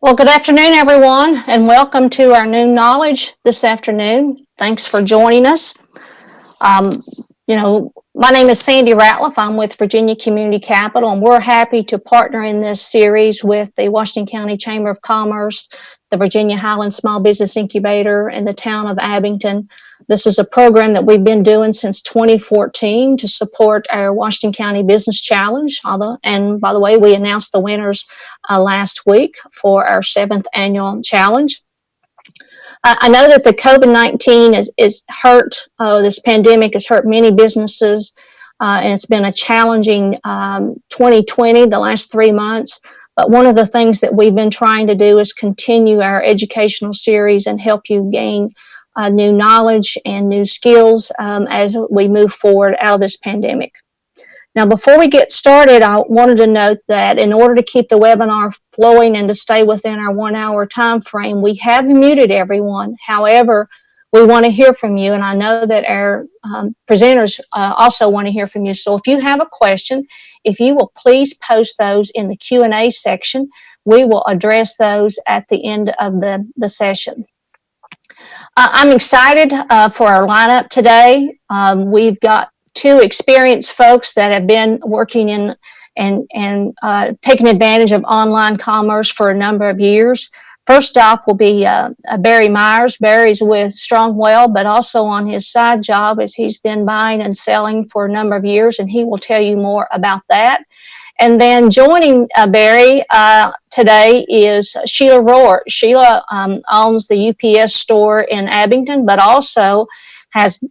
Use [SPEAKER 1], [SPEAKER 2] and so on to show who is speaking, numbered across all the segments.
[SPEAKER 1] Well, good afternoon, everyone, and welcome to our Noon Knowledge this afternoon. Thanks for joining us. Um, my name is Sandy Ratliff. I'm with Virginia Community Capital, and we're happy to partner in this series with the Washington County Chamber of Commerce, the Virginia Highland Small Business Incubator, and the town of Abington. This is a program that we've been doing since 2014 to support our Washington County Business Challenge. And by the way, we announced the winners last week for our 7th annual challenge. I know that the COVID-19 is hurt. This pandemic has hurt many businesses, and it's been a challenging 2020, the last 3 months. But one of the things that we've been trying to do is continue our educational series and help you gain new knowledge and new skills as we move forward out of this pandemic. Now, before we get started, I wanted to note that in order to keep the webinar flowing and to stay within our 1 hour time frame, we have muted everyone. However, we want to hear from you, and I know that our presenters also want to hear from you. So if you have a question, if you will please post those in the Q&A section, we will address those at the end of the session. I'm excited for our lineup today. We've got 2 experienced folks that have been working in and taking advantage of online commerce for a number of years. First off will be Barry Myers. Barry's with Strongwell, but also on his side job as he's been buying and selling for a number of years, and he will tell you more about that. And then joining Barry today is Sheila Rohr. Sheila owns the UPS store in Abington, but also has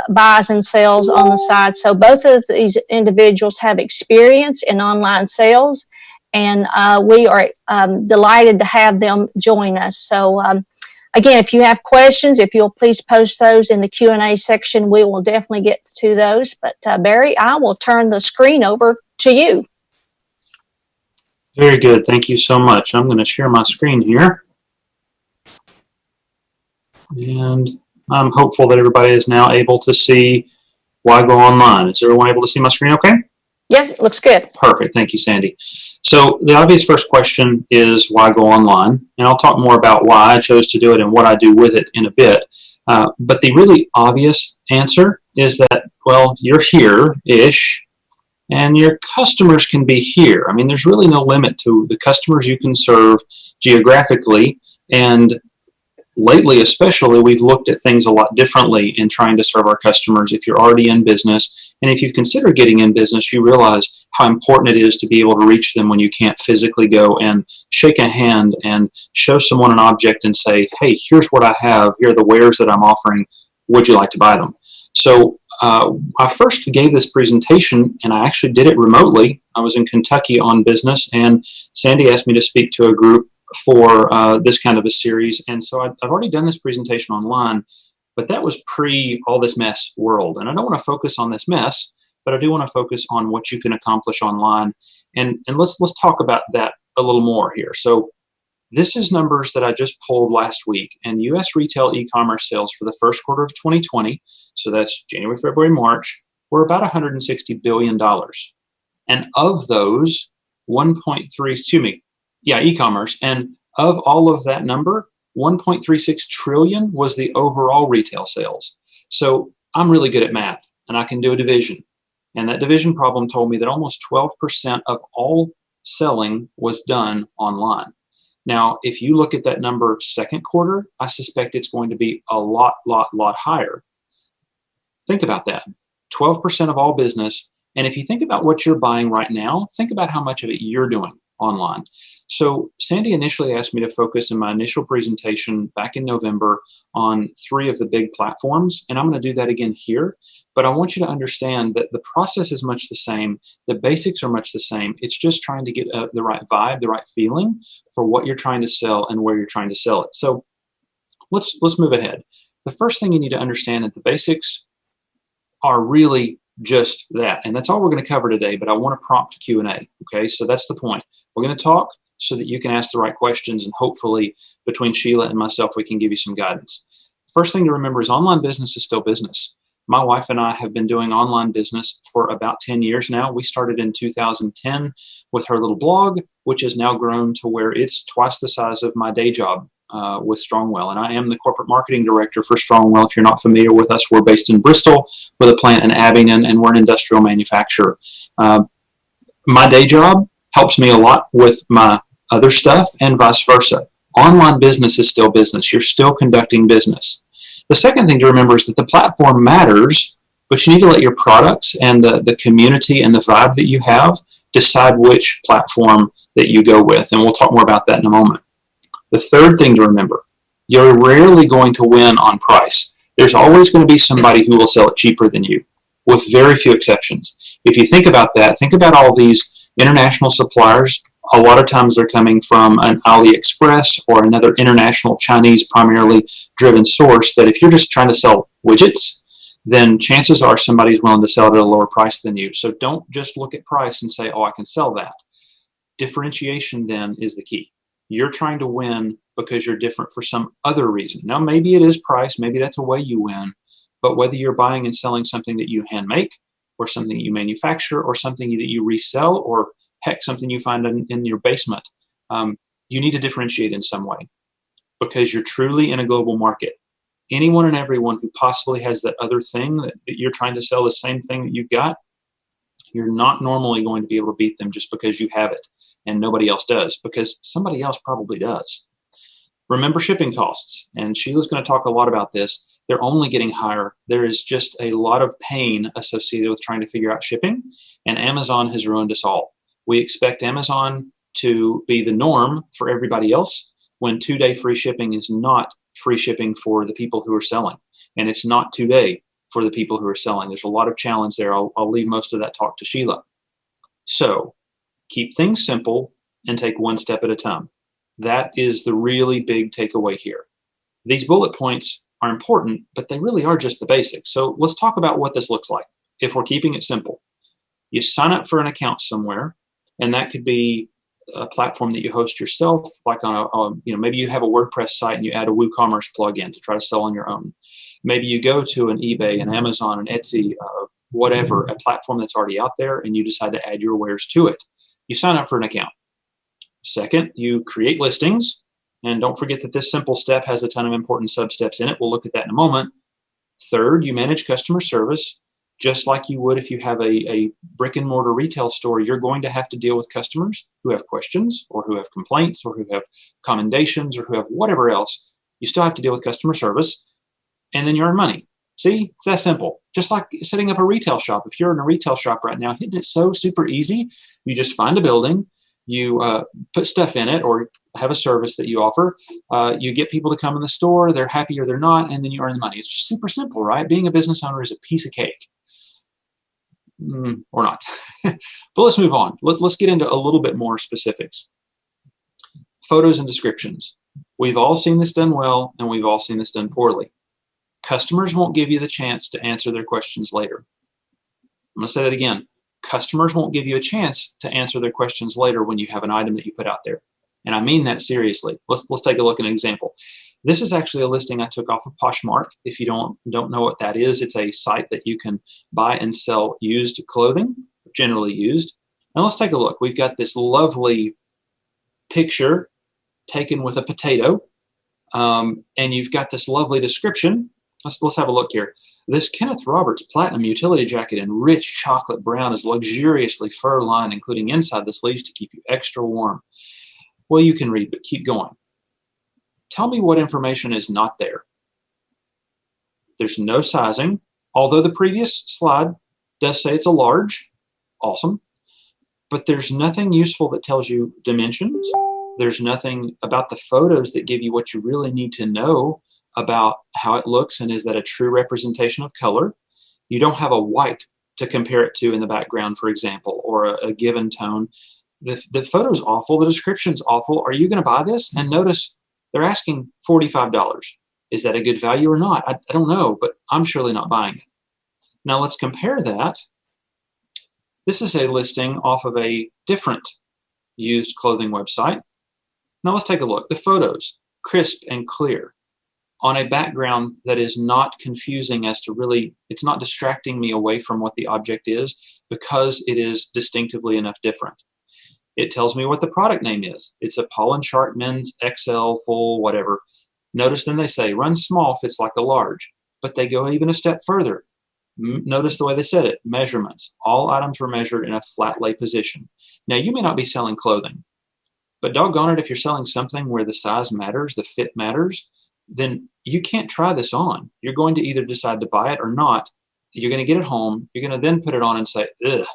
[SPEAKER 1] buys and sells on the side. So both of these individuals have experience in online sales, and we are delighted to have them join us. So again, if you have questions, if you'll please post those in the Q&A section, we will definitely get to those. But Barry, I will turn the screen over to you.
[SPEAKER 2] Very good. Thank you so much. I'm going to share my screen here. And I'm hopeful that everybody is now able to see Why Go Online. Is everyone able to see my screen okay?
[SPEAKER 1] Yes, it looks good.
[SPEAKER 2] Perfect. Thank you, Sandy. So the obvious first question is why go online? And I'll talk more about why I chose to do it and what I do with it in a bit. But the really obvious answer is that, well, you're here-ish, and your customers can be here. I mean, there's really no limit to the customers you can serve geographically, and lately especially we've looked at things a lot differently in trying to serve our customers. If you're already in business, and if you've considered getting in business, you realize how important it is to be able to reach them when you can't physically go and shake a hand and show someone an object and say, hey, here's what I have, here are the wares that I'm offering, would you like to buy them? So I first gave this presentation, and I actually did it remotely. I was in Kentucky on business, and Sandy asked me to speak to a group for this kind of a series. And so I've already done this presentation online, but that was pre all this mess world. And I don't want to focus on this mess, but I do want to focus on what you can accomplish online. And let's talk about that a little more here. So this is numbers that I just pulled last week, and U.S. retail e-commerce sales for the first quarter of 2020, so that's January, February, March, were about $160 billion. And of those, e-commerce, and of all of that number, 1.36 trillion was the overall retail sales. So I'm really good at math, and I can do a division. And that division problem told me that almost 12% of all selling was done online. Now, if you look at that number second quarter, I suspect it's going to be a lot higher. Think about that. 12% of all business. And if you think about what you're buying right now, think about how much of it you're doing online. So Sandy initially asked me to focus in my initial presentation back in November on 3 of the big platforms, and I'm going to do that again here. But I want you to understand that the process is much the same. The basics are much the same. It's just trying to get the right vibe, the right feeling for what you're trying to sell and where you're trying to sell it. So let's move ahead. The first thing you need to understand that the basics are really just that. And that's all we're going to cover today, but I want to prompt Q&A. Okay, so that's the point. We're going to talk so that you can ask the right questions, and hopefully between Sheila and myself, we can give you some guidance. First thing to remember is online business is still business. My wife and I have been doing online business for about 10 years now. We started in 2010 with her little blog, which has now grown to where it's twice the size of my day job with Strongwell. And I am the corporate marketing director for Strongwell. If you're not familiar with us, we're based in Bristol with a plant in Abingdon, and we're an industrial manufacturer. My day job helps me a lot with my other stuff and vice versa. Online business is still business. You're still conducting business. The second thing to remember is that the platform matters, but you need to let your products and the community and the vibe that you have decide which platform that you go with. And we'll talk more about that in a moment. The third thing to remember, you're rarely going to win on price. There's always going to be somebody who will sell it cheaper than you, with very few exceptions. If you think about that, think about all these international suppliers. A lot of times they're coming from an AliExpress or another international Chinese primarily driven source that if you're just trying to sell widgets, then chances are somebody's willing to sell it at a lower price than you. So don't just look at price and say, oh, I can sell that. Differentiation then is the key. You're trying to win because you're different for some other reason. Now, maybe it is price. Maybe that's a way you win. But whether you're buying and selling something that you hand make or something that you manufacture or something that you resell or heck, something you find in your basement, you need to differentiate in some way because you're truly in a global market. Anyone and everyone who possibly has that other thing that you're trying to sell the same thing that you've got, you're not normally going to be able to beat them just because you have it and nobody else does, because somebody else probably does. Remember shipping costs, and Sheila's going to talk a lot about this. They're only getting higher. There is just a lot of pain associated with trying to figure out shipping, and Amazon has ruined us all. We expect Amazon to be the norm for everybody else when 2-day free shipping is not free shipping for the people who are selling, and it's not 2-day for the people who are selling. There's a lot of challenge there. I'll leave most of that talk to Sheila. So keep things simple and take one step at a time. That is the really big takeaway here. These bullet points are important, but they really are just the basics. So let's talk about what this looks like if we're keeping it simple. You sign up for an account somewhere, and that could be a platform that you host yourself, like on maybe you have a WordPress site and you add a WooCommerce plugin to try to sell on your own. Maybe you go to an eBay, an Amazon, an Etsy, whatever, a platform that's already out there, and you decide to add your wares to it. You sign up for an account. Second, you create listings, and don't forget that this simple step has a ton of important sub-steps in it. We'll look at that in a moment. Third, you manage customer service. Just like you would if you have a brick and mortar retail store, you're going to have to deal with customers who have questions or who have complaints or who have commendations or who have whatever else. You still have to deal with customer service, and then you earn money. See, it's that simple. Just like setting up a retail shop. If you're in a retail shop right now, isn't it so super easy? You just find a building, you put stuff in it or have a service that you offer. You get people to come in the store, they're happy or they're not, and then you earn the money. It's just super simple, right? Being a business owner is a piece of cake. Or not. But let's move on. Let's get into a little bit more specifics. Photos and descriptions. We've all seen this done well, and we've all seen this done poorly. Customers won't give you the chance to answer their questions later. I'm going to say that again. Customers won't give you a chance to answer their questions later when you have an item that you put out there. And I mean that seriously. Let's take a look at an example. This is actually a listing I took off of Poshmark. If you don't know what that is, it's a site that you can buy and sell used clothing, generally used. Now let's take a look. We've got this lovely picture taken with a potato, and you've got this lovely description. Let's have a look here. This Kenneth Roberts Platinum utility jacket in rich chocolate brown is luxuriously fur-lined, including inside the sleeves to keep you extra warm. Well, you can read, but keep going. Tell me what information is not there. There's no sizing, although the previous slide does say it's a large. Awesome. But there's nothing useful that tells you dimensions. There's nothing about the photos that give you what you really need to know about how it looks and is that a true representation of color. You don't have a white to compare it to in the background, for example, or a given tone. The photo's awful. The description's awful. Are you going to buy this? And notice they're asking $45. Is that a good value or not? I don't know, but I'm surely not buying it. Now let's compare that. This is a listing off of a different used clothing website. Now let's take a look. The photos, crisp and clear. on a background that is not confusing as to really, it's not distracting me away from what the object is because it is distinctively enough different. It tells me what the product name is. It's a Paul and Sharp men's XL full whatever. Notice then they say run small fits like a large, but they go even a step further. Notice the way they said it. Measurements. All items were measured in a flat lay position. Now you may not be selling clothing, but doggone it, if you're selling something where the size matters, the fit matters, then you can't try this on. You're going to either decide to buy it or not. You're going to get it home. You're going to then put it on and say, ugh,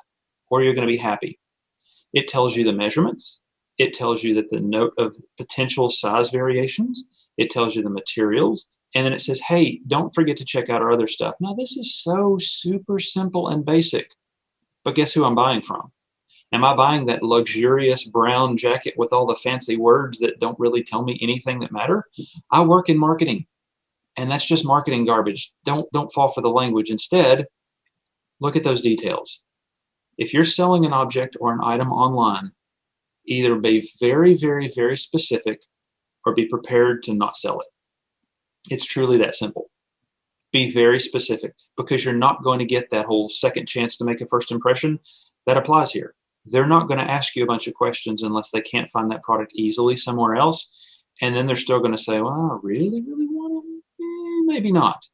[SPEAKER 2] or you're going to be happy. It tells you the measurements. It tells you that the note of potential size variations. It tells you the materials. And then it says, hey, don't forget to check out our other stuff. Now, this is so super simple and basic. But guess who I'm buying from? Am I buying that luxurious brown jacket with all the fancy words that don't really tell me anything that matter? I work in marketing, and that's just marketing garbage. Don't fall for the language. Instead, look at those details. If you're selling an object or an item online, either be very, very, very specific or be prepared to not sell it. It's truly that simple. Be very specific because you're not going to get that whole second chance to make a first impression. That applies here. They're not going to ask you a bunch of questions unless they can't find that product easily somewhere else. And then they're still going to say, well, I really, really want it. Maybe not.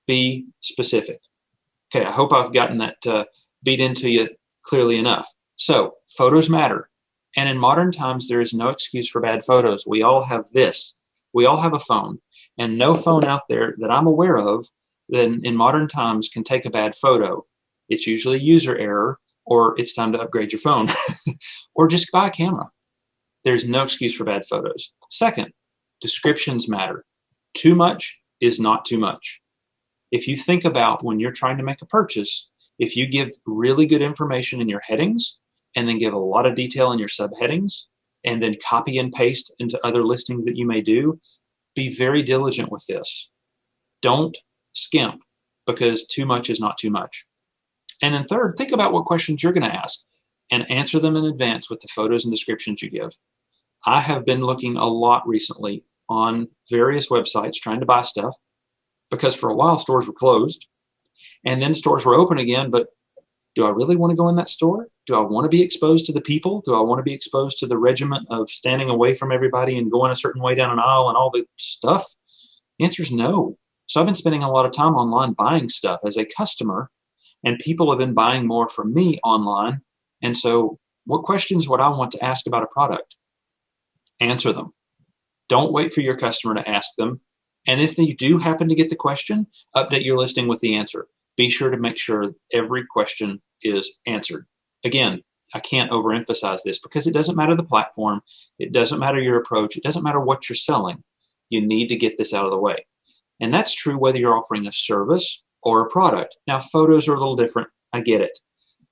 [SPEAKER 2] Be specific. Okay, I hope I've gotten that beat into you clearly enough. So, photos matter. And in modern times, there is no excuse for bad photos. We all have this. We all have a phone. And no phone out there that I'm aware of that in modern times can take a bad photo. It's usually user error, or it's time to upgrade your phone, or just buy a camera. There's no excuse for bad photos. Second, descriptions matter. Too much is not too much. If you think about when you're trying to make a purchase, if you give really good information in your headings and then give a lot of detail in your subheadings and then copy and paste into other listings that you may do, be very diligent with this. Don't skimp because too much is not too much. And then third, think about what questions you're going to ask and answer them in advance with the photos and descriptions you give. I have been looking a lot recently on various websites trying to buy stuff because for a while stores were closed and then stores were open again. But do I really want to go in that store? Do I want to be exposed to the people? Do I want to be exposed to the regiment of standing away from everybody and going a certain way down an aisle and all the stuff? The answer is no. So I've been spending a lot of time online buying stuff as a customer, and people have been buying more from me online. And so what questions would I want to ask about a product? Answer them. Don't wait for your customer to ask them. And if you do happen to get the question, update your listing with the answer. Be sure to make sure every question is answered. Again, I can't overemphasize this because it doesn't matter the platform. It doesn't matter your approach. It doesn't matter what you're selling. You need to get this out of the way. And that's true whether you're offering a service or a product. Now, photos are a little different. I get it.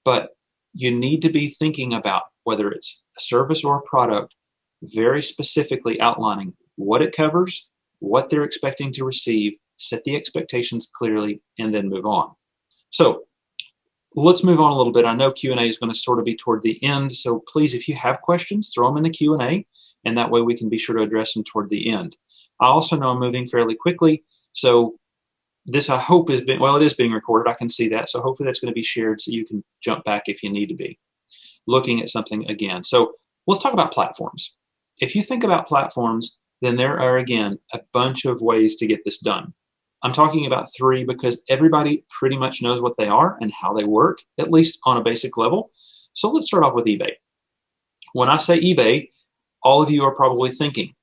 [SPEAKER 2] But you need to be thinking about whether it's a service or a product, very specifically outlining what it covers, what they're expecting to receive, set the expectations clearly, and then move on. So let's move on a little bit. I know Q&A is going to sort of be toward the end. So please, if you have questions, throw them in the Q&A, and that way we can be sure to address them toward the end. I also know I'm moving fairly quickly. So this, I hope, it is being recorded. I can see that. So hopefully that's going to be shared so you can jump back if you need to be looking at something again. So let's talk about platforms. If you think about platforms, then there are, again, a bunch of ways to get this done. I'm talking about 3 because everybody pretty much knows what they are and how they work, at least on a basic level. So let's start off with eBay. When I say eBay, all of you are probably thinking,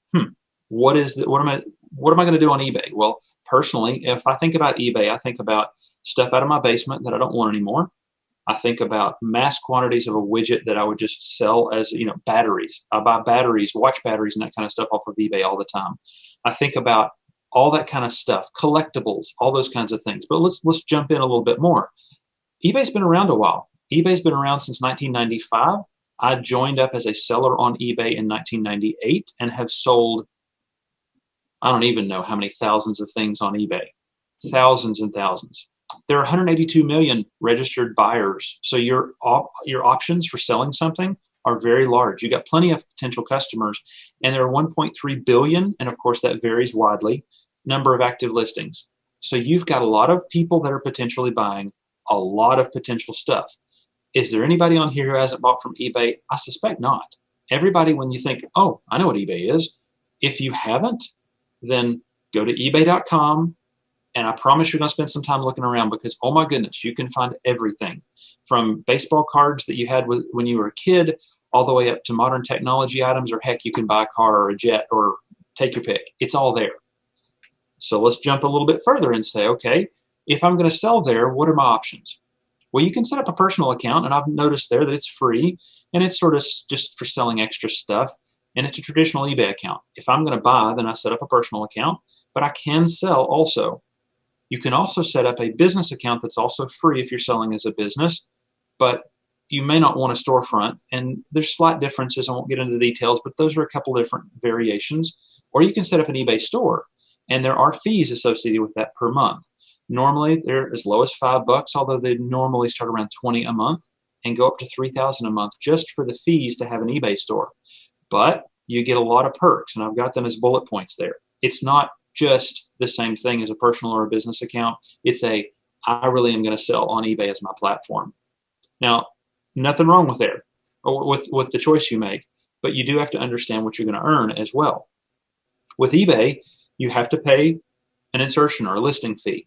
[SPEAKER 2] what am I going to do on eBay? Well, personally, if I think about eBay, I think about stuff out of my basement that I don't want anymore. I think about mass quantities of a widget that I would just sell as, batteries. I buy batteries, watch batteries, and that kind of stuff off of eBay all the time. I think about all that kind of stuff, collectibles, all those kinds of things. But let's jump in a little bit more. eBay's been around a while. eBay's been around since 1995. I joined up as a seller on eBay in 1998 and have sold, I don't even know how many thousands of things on eBay. Thousands and thousands. There are 182 million registered buyers. So your options for selling something are very large. You got plenty of potential customers, and there are 1.3 billion, and of course that varies widely, number of active listings. So you've got a lot of people that are potentially buying a lot of potential stuff. Is there anybody on here who hasn't bought from eBay? I suspect not. Everybody, when you think, oh, I know what eBay is, if you haven't, then go to ebay.com, and I promise you're going to spend some time looking around, because, oh my goodness, you can find everything from baseball cards that you had when you were a kid all the way up to modern technology items, or heck, you can buy a car or a jet, or take your pick. It's all there. So let's jump a little bit further and say, okay, if I'm going to sell there, what are my options? Well, you can set up a personal account, and I've noticed there that it's free, and it's sort of just for selling extra stuff, and it's a traditional eBay account. If I'm going to buy, then I set up a personal account, but I can sell also. You can also set up a business account that's also free if you're selling as a business, but you may not want a storefront, and there's slight differences. I won't get into the details, but those are a couple different variations. Or you can set up an eBay store, and there are fees associated with that per month. Normally, they're as low as $5, although they normally start around $20 a month and go up to $3,000 a month just for the fees to have an eBay store. But you get a lot of perks, and I've got them as bullet points there. It's not just the same thing as a personal or a business account. It's I really am going to sell on eBay as my platform. Now, nothing wrong with there, or with the choice you make, but you do have to understand what you're going to earn as well. With eBay, you have to pay an insertion or a listing fee.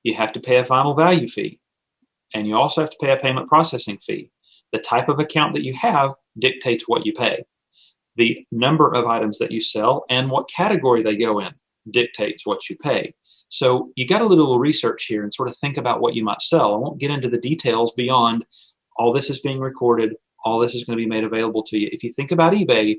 [SPEAKER 2] You have to pay a final value fee, and you also have to pay a payment processing fee. The type of account that you have dictates what you pay. The number of items that you sell and what category they go in dictates what you pay. So you got to do a little research here and sort of think about what you might sell. I won't get into the details beyond all this is being recorded, all this is going to be made available to you. If you think about eBay,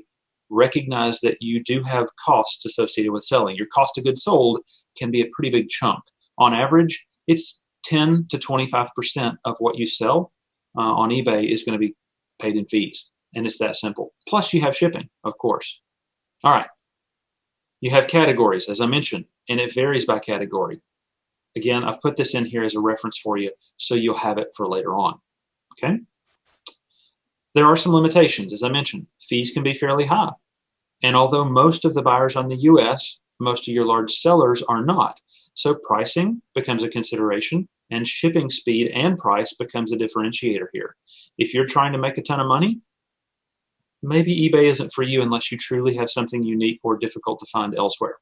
[SPEAKER 2] recognize that you do have costs associated with selling. Your cost of goods sold can be a pretty big chunk. On average, it's 10 to 25% of what you sell on eBay is going to be paid in fees. And it's that simple. Plus you have shipping, of course. All right. You have categories, as I mentioned, and it varies by category. Again, I've put this in here as a reference for you, so you'll have it for later on. Okay? There are some limitations. As I mentioned, fees can be fairly high. And although most of the buyers on the US, most of your large sellers are not. So pricing becomes a consideration, and shipping speed and price becomes a differentiator here. If you're trying to make a ton of money, maybe eBay isn't for you unless you truly have something unique or difficult to find elsewhere.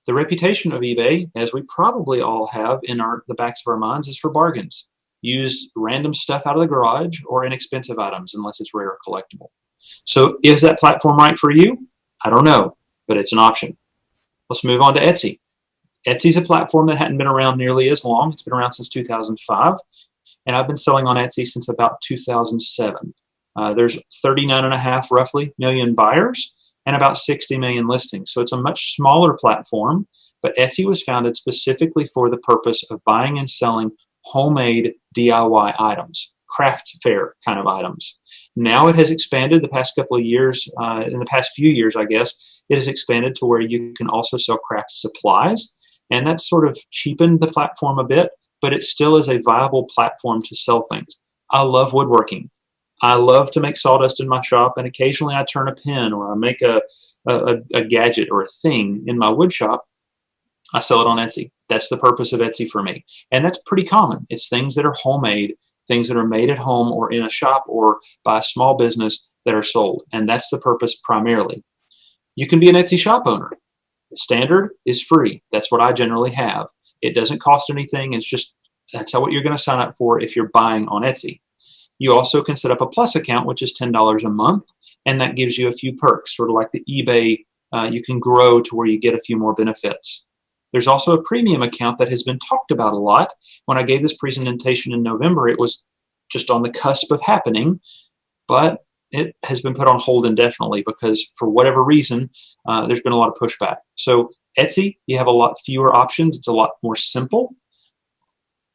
[SPEAKER 2] The reputation of eBay, as we probably all have in the backs of our minds, is for bargains. Use random stuff out of the garage or inexpensive items unless it's rare or collectible. So is that platform right for you? I don't know, but it's an option. Let's move on to Etsy. Etsy's a platform that hadn't been around nearly as long. It's been around since 2005, and I've been selling on Etsy since about 2007. There's 39.5 roughly million buyers and about 60 million listings. So it's a much smaller platform, but Etsy was founded specifically for the purpose of buying and selling homemade DIY items, craft fair kind of items. Now it has expanded the past couple of years, in the past few years, I guess, it has expanded to where you can also sell craft supplies. And that's sort of cheapened the platform a bit, but it still is a viable platform to sell things. I love woodworking. I love to make sawdust in my shop, and occasionally I turn a pin or I make a gadget or a thing in my wood shop. I sell it on Etsy. That's the purpose of Etsy for me. And that's pretty common. It's things that are homemade, things that are made at home or in a shop or by a small business that are sold. And that's the purpose primarily. You can be an Etsy shop owner. Standard is free. That's what I generally have. It doesn't cost anything. That's what you're going to sign up for if you're buying on Etsy. You also can set up a Plus account, which is $10 a month, and that gives you a few perks, sort of like the eBay. You can grow to where you get a few more benefits. There's also a premium account that has been talked about a lot. When I gave this presentation in November, it was just on the cusp of happening, but it has been put on hold indefinitely because for whatever reason, there's been a lot of pushback. So Etsy, you have a lot fewer options. It's a lot more simple.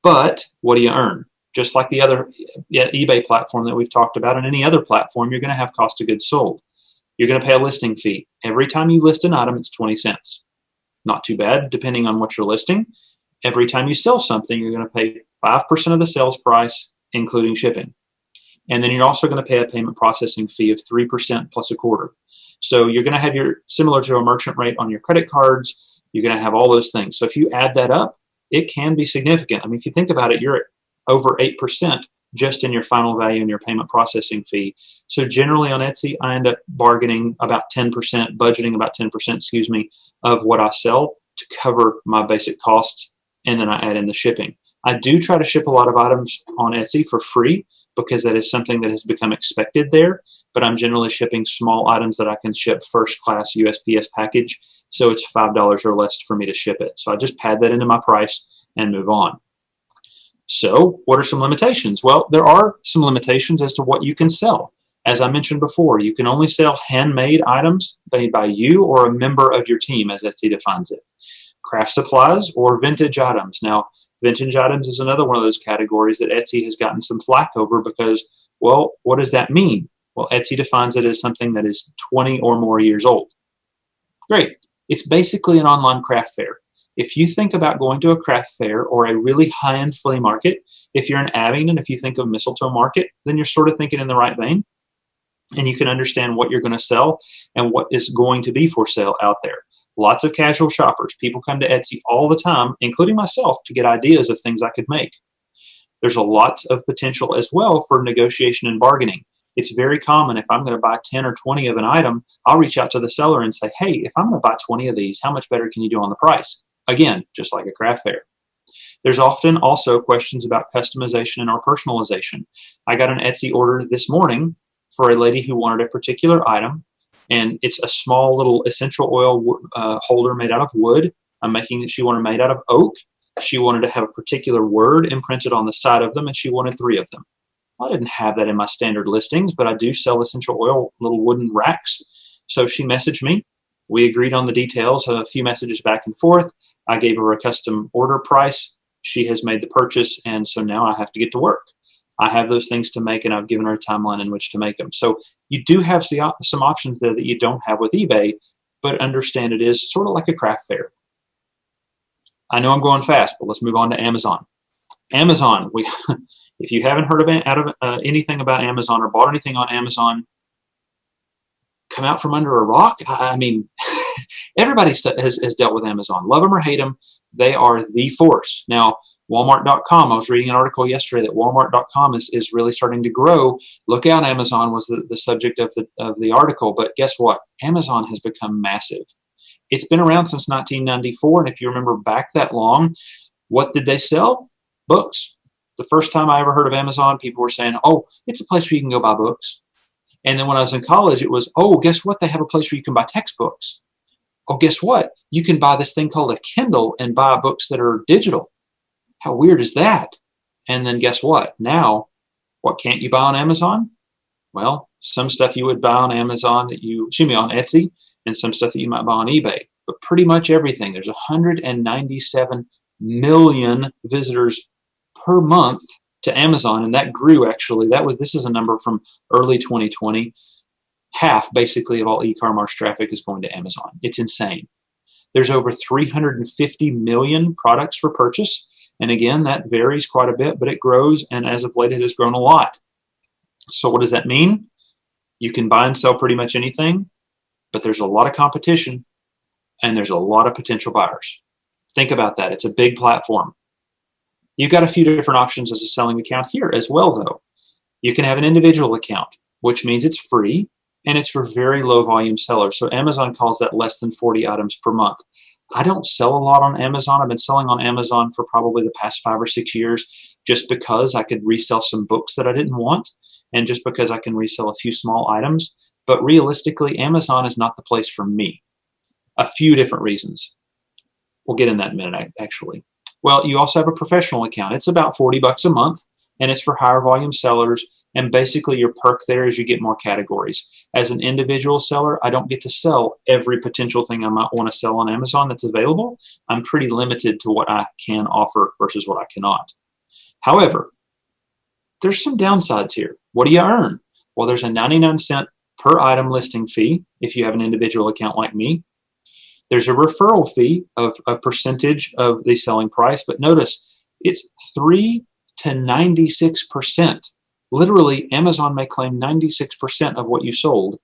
[SPEAKER 2] But what do you earn? Just like the other eBay platform that we've talked about, and any other platform, you're going to have cost of goods sold. You're going to pay a listing fee. Every time you list an item, it's 20 cents. Not too bad, depending on what you're listing. Every time you sell something, you're going to pay 5% of the sales price, including shipping. And then you're also going to pay a payment processing fee of 3% plus a quarter. So you're going to have similar to a merchant rate on your credit cards, You're going to have all those things. So if you add that up, it can be significant. I mean, if you think about it, you're at over 8% just in your final value and your payment processing fee. So generally on Etsy, I end up bargaining about 10%, budgeting about 10%, excuse me, of what I sell to cover my basic costs, and then I add in the shipping. I do try to ship a lot of items on Etsy for free because that is something that has become expected there, but I'm generally shipping small items that I can ship first class USPS package, so it's $5 or less for me to ship it. So I just pad that into my price and move on. So what are some limitations? Well, there are some limitations as to what you can sell. As I mentioned before, you can only sell handmade items made by you or a member of your team, as Etsy defines it. Craft supplies or vintage items. Now, vintage items is another one of those categories that Etsy has gotten some flack over because, well, what does that mean? Well, Etsy defines it as something that is 20 or more years old. Great. It's basically an online craft fair. If you think about going to a craft fair or a really high-end flea market, if you're in Abingdon, if you think of Mistletoe Market, then you're sort of thinking in the right vein, and you can understand what you're going to sell and what is going to be for sale out there. Lots of casual shoppers. People come to Etsy all the time, including myself, to get ideas of things I could make. There's a lot of potential as well for negotiation and bargaining. It's very common if I'm going to buy 10 or 20 of an item, I'll reach out to the seller and say, hey, if I'm going to buy 20 of these, how much better can you do on the price? Again, just like a craft fair. There's often also questions about customization and or personalization. I got an Etsy order this morning for a lady who wanted a particular item, and it's a small little essential oil holder made out of wood. I'm making it. She wanted made out of oak. She wanted to have a particular word imprinted on the side of them, and she wanted 3 of them. I didn't have that in my standard listings, but I do sell essential oil little wooden racks. So she messaged me. We agreed on the details, a few messages back and forth. I gave her a custom order price. She has made the purchase, and so now I have to get to work. I have those things to make, and I've given her a timeline in which to make them. So you do have some options there that you don't have with eBay, but understand it is sort of like a craft fair. I know I'm going fast, but let's move on to Amazon. Amazon, if you haven't heard anything about Amazon or bought anything on Amazon, come out from under a rock. I mean, everybody has dealt with Amazon. Love them or hate them, they are the force. Now, Walmart.com, I was reading an article yesterday that Walmart.com is really starting to grow. Look out, Amazon was the subject of the article, but guess what? Amazon has become massive. It's been around since 1994, and if you remember back that long, what did they sell? Books. The first time I ever heard of Amazon, people were saying, oh, it's a place where you can go buy books. And then when I was in college, it was, oh, guess what? They have a place where you can buy textbooks. Oh, guess what? You can buy this thing called a Kindle and buy books that are digital. How weird is that? And then guess what? Now, what can't you buy on Amazon? Well, some stuff you would buy on Amazon on Etsy, and some stuff that you might buy on eBay. But pretty much everything. There's 197 million visitors per month to Amazon, and that grew actually. This is a number from early 2020. Half basically of all e-commerce traffic is going to Amazon. It's insane. There's over 350 million products for purchase. And again, that varies quite a bit, but it grows, and as of late, it has grown a lot. So what does that mean? You can buy and sell pretty much anything, but there's a lot of competition, and there's a lot of potential buyers. Think about that. It's a big platform. You've got a few different options as a selling account here as well, though. You can have an individual account, which means it's free, and it's for very low volume sellers. So Amazon calls that less than 40 items per month. I don't sell a lot on Amazon. I've been selling on Amazon for probably the past 5 or 6 years just because I could resell some books that I didn't want and just because I can resell a few small items. But realistically, Amazon is not the place for me. A few different reasons. We'll get in that in a minute, actually. Well, you also have a professional account. It's about $40 a month, and it's for higher volume sellers. And basically your perk there is you get more categories. As an individual seller, I don't get to sell every potential thing I might want to sell on Amazon that's available. I'm pretty limited to what I can offer versus what I cannot. However, there's some downsides here. What do you earn? Well, there's a 99-cent per item listing fee if you have an individual account like me. There's a referral fee of a percentage of the selling price, but notice it's 3 to 96%. Literally, Amazon may claim 96% of what you sold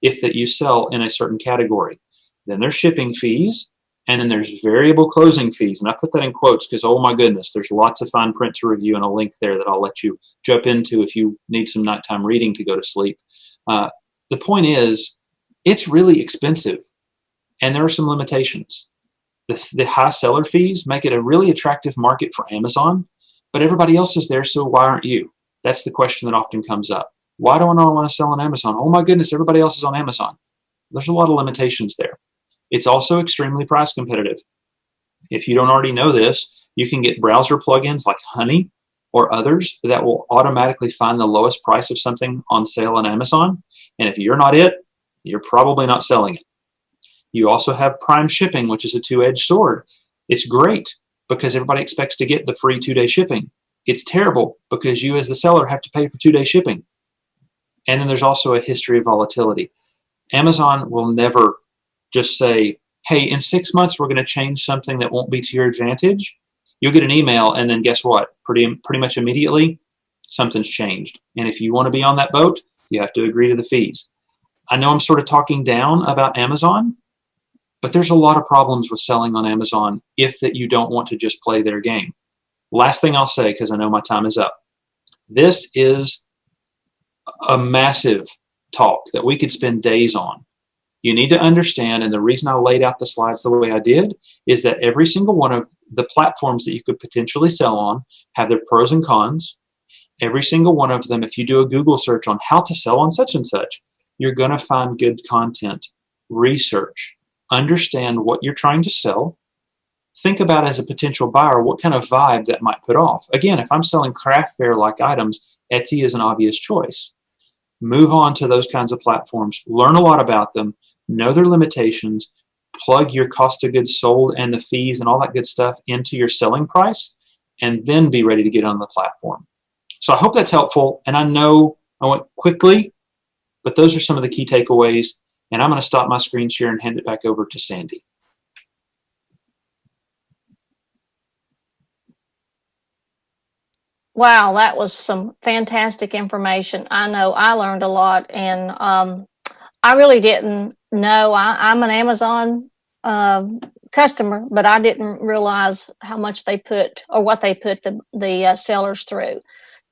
[SPEAKER 2] if that you sell in a certain category. Then there's shipping fees. And then there's variable closing fees. And I put that in quotes because, oh my goodness, there's lots of fine print to review and a link there that I'll let you jump into if you need some nighttime reading to go to sleep. The point is, it's really expensive, and there are some limitations. The high seller fees make it a really attractive market for Amazon, but everybody else is there, so why aren't you? That's the question that often comes up. Why do I not want to sell on Amazon? Oh my goodness, everybody else is on Amazon. There's a lot of limitations there. It's also extremely price competitive. If you don't already know this, you can get browser plugins like Honey or others that will automatically find the lowest price of something on sale on Amazon. And if you're not it, you're probably not selling it. You also have Prime shipping, which is a two-edged sword. It's great because everybody expects to get the free 2-day shipping. It's terrible because you as the seller have to pay for 2-day shipping. And then there's also a history of volatility. Amazon will never just say, hey, in 6 months, we're going to change something that won't be to your advantage. You'll get an email, and then guess what? Pretty much immediately, something's changed. And if you want to be on that boat, you have to agree to the fees. I know I'm sort of talking down about Amazon, but there's a lot of problems with selling on Amazon if that you don't want to just play their game. Last thing I'll say, because I know my time is up. This is a massive talk that we could spend days on. You need to understand, and the reason I laid out the slides the way I did, is that every single one of the platforms that you could potentially sell on have their pros and cons. Every single one of them, if you do a Google search on how to sell on such and such, you're going to find good content. Research. Understand what you're trying to sell. Think about as a potential buyer what kind of vibe that might put off. Again, if I'm selling craft fair-like items, Etsy is an obvious choice. Move on to those kinds of platforms. Learn a lot about them. Know their limitations. Plug your cost of goods sold and the fees and all that good stuff into your selling price, and then be ready to get on the platform. So I hope that's helpful. And I know I went quickly, but those are some of the key takeaways. And I'm going to stop my screen share and hand it back over to Sandy.
[SPEAKER 1] Wow, that was some fantastic information. I know I learned a lot, and I really didn't know. I'm an Amazon customer, but I didn't realize how much they put or what they put the sellers through.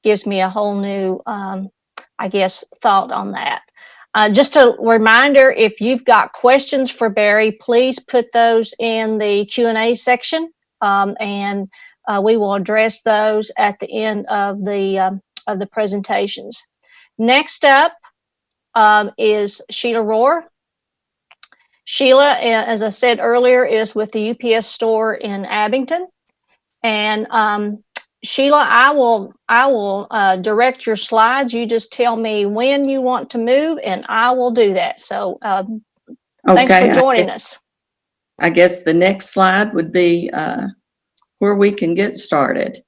[SPEAKER 1] Gives me a whole new, I guess, thought on that. Just a reminder, if you've got questions for Barry, please put those in the Q&A section, and we will address those at the end of the presentations. Next up is Sheila Rohr. Sheila, as I said earlier, is with the UPS store in Abington, and Sheila, I will direct your slides. You just tell me when you want to move, and I will do that. So thanks for joining us.
[SPEAKER 3] I guess the next slide would be where we can get started.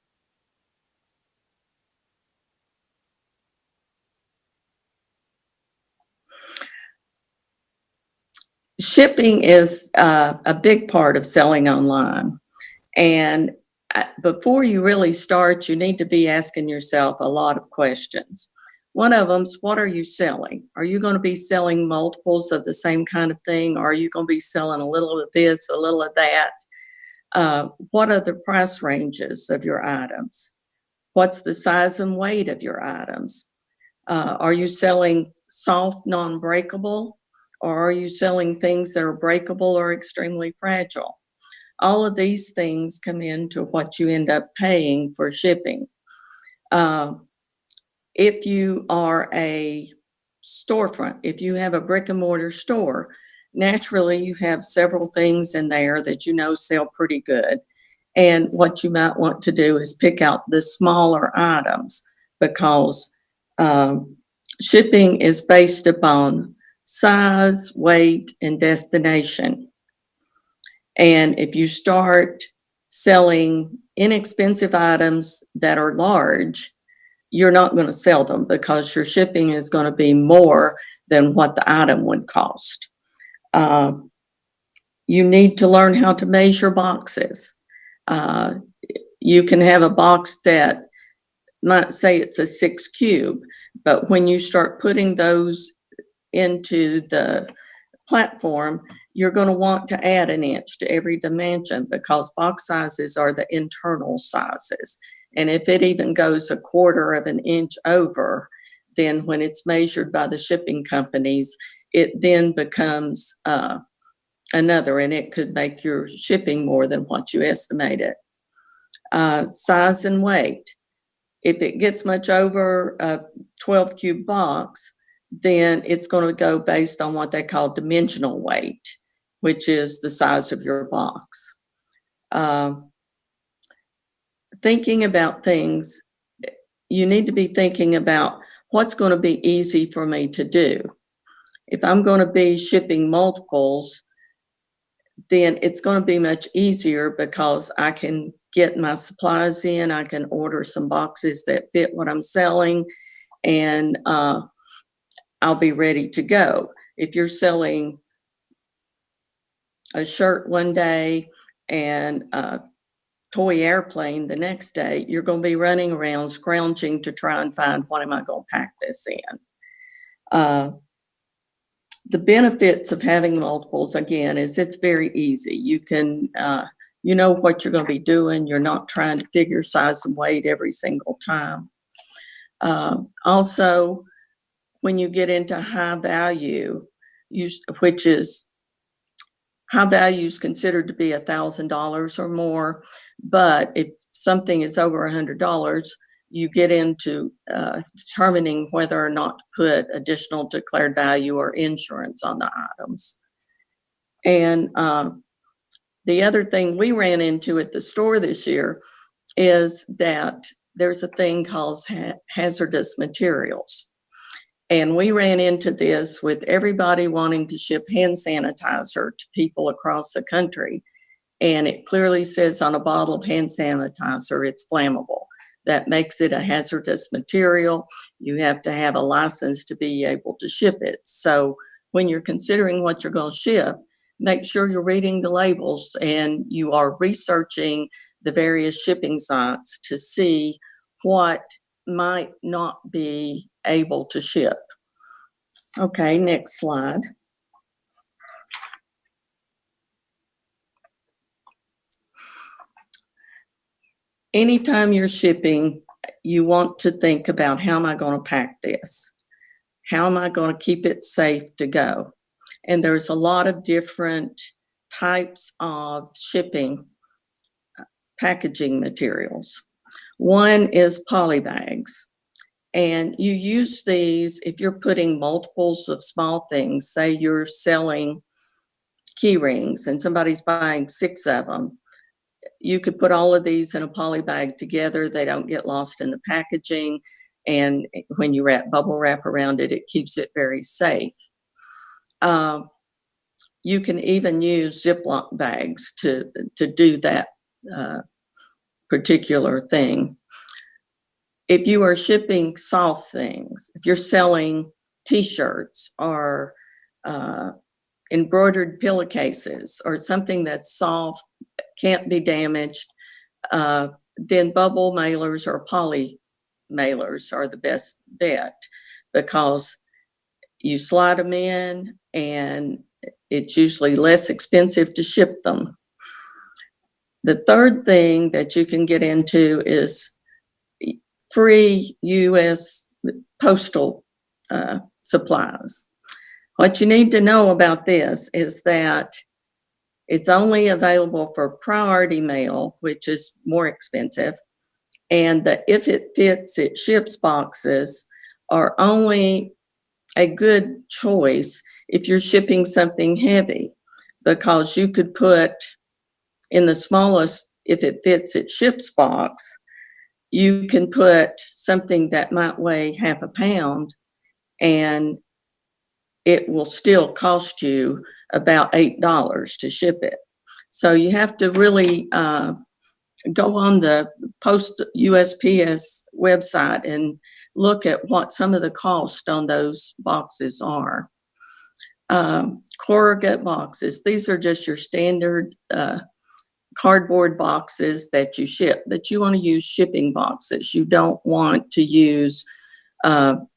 [SPEAKER 3] Shipping is a big part of selling online. And before you really start, you need to be asking yourself a lot of questions. One of them is, what are you selling? Are you going to be selling multiples of the same kind of thing? Or are you going to be selling a little of this, a little of that? What are the price ranges of your items? What's the size and weight of your items? Are you selling soft, non-breakable? Or are you selling things that are breakable or extremely fragile? All of these things come into what you end up paying for shipping. If you are a storefront, if you have a brick and mortar store, naturally you have several things in there that you know sell pretty good. And what you might want to do is pick out the smaller items, because shipping is based upon size, weight, and destination. And if you start selling inexpensive items that are large, you're not going to sell them because your shipping is going to be more than what the item would cost. You need to learn how to measure boxes. You can have a box that might say it's a 6 cube, but when you start putting those into the platform, you're going to want to add an inch to every dimension, because box sizes are the internal sizes. And if it even goes a quarter of an inch over, then when it's measured by the shipping companies, it then becomes another, and it could make your shipping more than what you estimated. Size and weight. If it gets much over a 12 cube box, then it's going to go based on what they call dimensional weight, which is the size of your box. Thinking about things, you need to be thinking about what's going to be easy for me to do. If I'm going to be shipping multiples, then it's going to be much easier because I can get my supplies in, I can order some boxes that fit what I'm selling, and I'll be ready to go. If you're selling a shirt one day and a toy airplane the next day, you're going to be running around scrounging to try and find, what am I going to pack this in? The benefits of having multiples, again, is it's very easy. You can, you know what you're going to be doing. You're not trying to figure size and weight every single time. Also, when you get into high value, which is high value is considered to be $1,000 or more, but if something is over $100, you get into determining whether or not to put additional declared value or insurance on the items. And the other thing we ran into at the store this year is that there's a thing called hazardous materials. And we ran into this with everybody wanting to ship hand sanitizer to people across the country. And it clearly says on a bottle of hand sanitizer, it's flammable. That makes it a hazardous material. You have to have a license to be able to ship it. So when you're considering what you're going to ship, make sure you're reading the labels and you are researching the various shipping sites to see what might not be able to ship. Okay, next slide. Anytime you're shipping, you want to think about, how am I going to pack this? How am I going to keep it safe to go? And there's a lot of different types of shipping packaging materials. One is poly bags. And you use these if you're putting multiples of small things. Say you're selling key rings and somebody's buying 6 of them. You could put all of these in a poly bag together. They don't get lost in the packaging. And when you wrap bubble wrap around it, it keeps it very safe. You can even use Ziploc bags to do that particular thing. If you are shipping soft things, if you're selling t-shirts or embroidered pillowcases or something that's soft, can't be damaged, then bubble mailers or poly mailers are the best bet, because you slide them in and it's usually less expensive to ship them. The third thing that you can get into is free U.S. postal supplies. What you need to know about this is that it's only available for priority mail, which is more expensive, and the if it fits, it ships boxes are only a good choice if you're shipping something heavy, because you could put in the smallest if it fits, it ships box, you can put something that might weigh half a pound and it will still cost you about $8 to ship it. So you have to really go on the USPS website and look at what some of the cost on those boxes are. Corrugate boxes, these are just your standard cardboard boxes that you ship, but you want to use shipping boxes. You don't want to use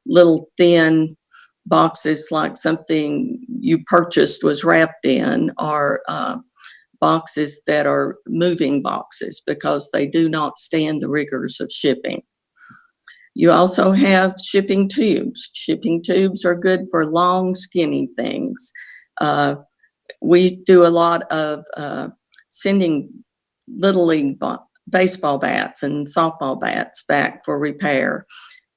[SPEAKER 3] little thin boxes like something you purchased was wrapped in, or boxes that are moving boxes, because they do not stand the rigors of shipping. You also have shipping tubes. Shipping tubes are good for long, skinny things. We do a lot of sending Little League baseball bats and softball bats back for repair,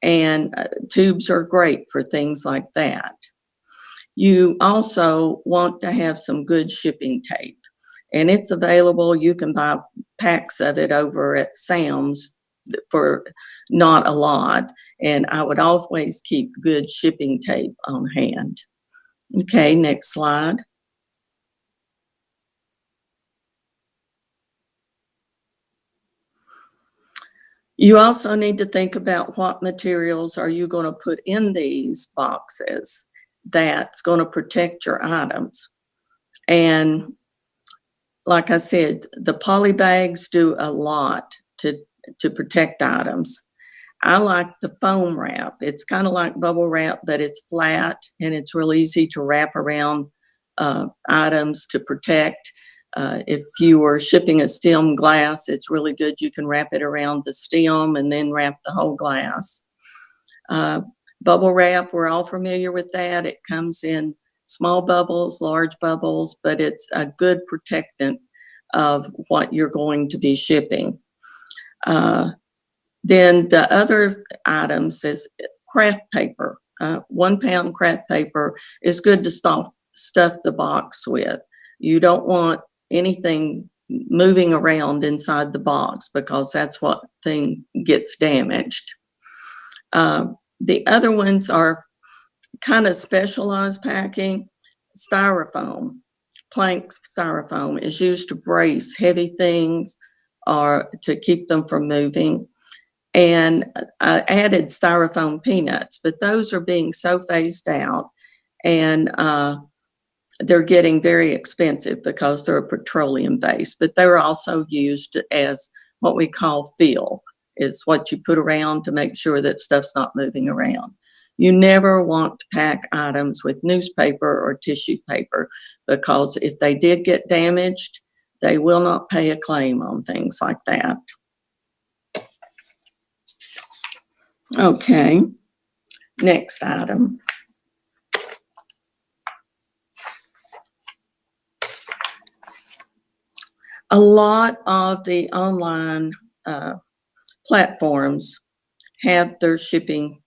[SPEAKER 3] and tubes are great for things like that. You also want to have some good shipping tape, and it's available. You can buy packs of it over at Sam's for not a lot, and I would always keep good shipping tape on hand. Okay, next slide. You also need to think about what materials are you going to put in these boxes that's going to protect your items. And like I said, the poly bags do a lot to protect items. I like the foam wrap. It's kind of like bubble wrap, but it's flat and it's real easy to wrap around items to protect. If you were shipping a stem glass, it's really good. You can wrap it around the stem and then wrap the whole glass. Bubble wrap, we're all familiar with that. It comes in small bubbles, large bubbles, but it's a good protectant of what you're going to be shipping. Then the other items is craft paper. 1 pound craft paper is good to stuff the box with. You don't want anything moving around inside the box, because that's what thing gets damaged. The other ones are kind of specialized packing. Styrofoam, plank styrofoam, is used to brace heavy things or to keep them from moving. And I added styrofoam peanuts, but those are being so phased out, and they're getting very expensive because they're petroleum based, but they're also used as what we call fill, is what you put around to make sure that stuff's not moving around. You never want to pack items with newspaper or tissue paper, because if they did get damaged, they will not pay a claim on things like that. Okay, next item. A lot of the online platforms have their shipping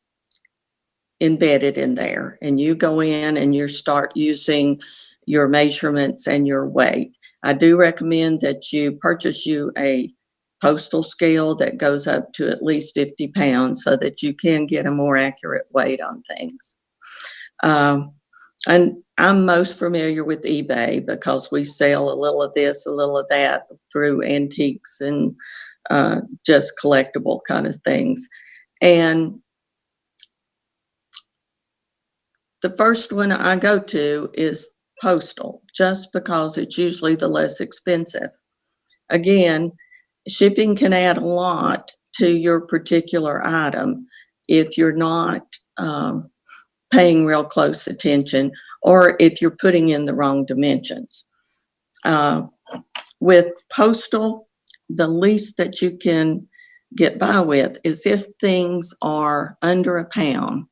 [SPEAKER 3] embedded in there, and you go in and you start using your measurements and your weight. I do recommend that you purchase you a postal scale that goes up to at least 50 pounds so that you can get a more accurate weight on things. And I'm most familiar with eBay because we sell a little of this, a little of that through antiques and just collectible kind of things. And the first one I go to is postal, just because it's usually the less expensive. Again, shipping can add a lot to your particular item if you're not paying real close attention, or if you're putting in the wrong dimensions. With postal, the least that you can get by with is if things are under a pound,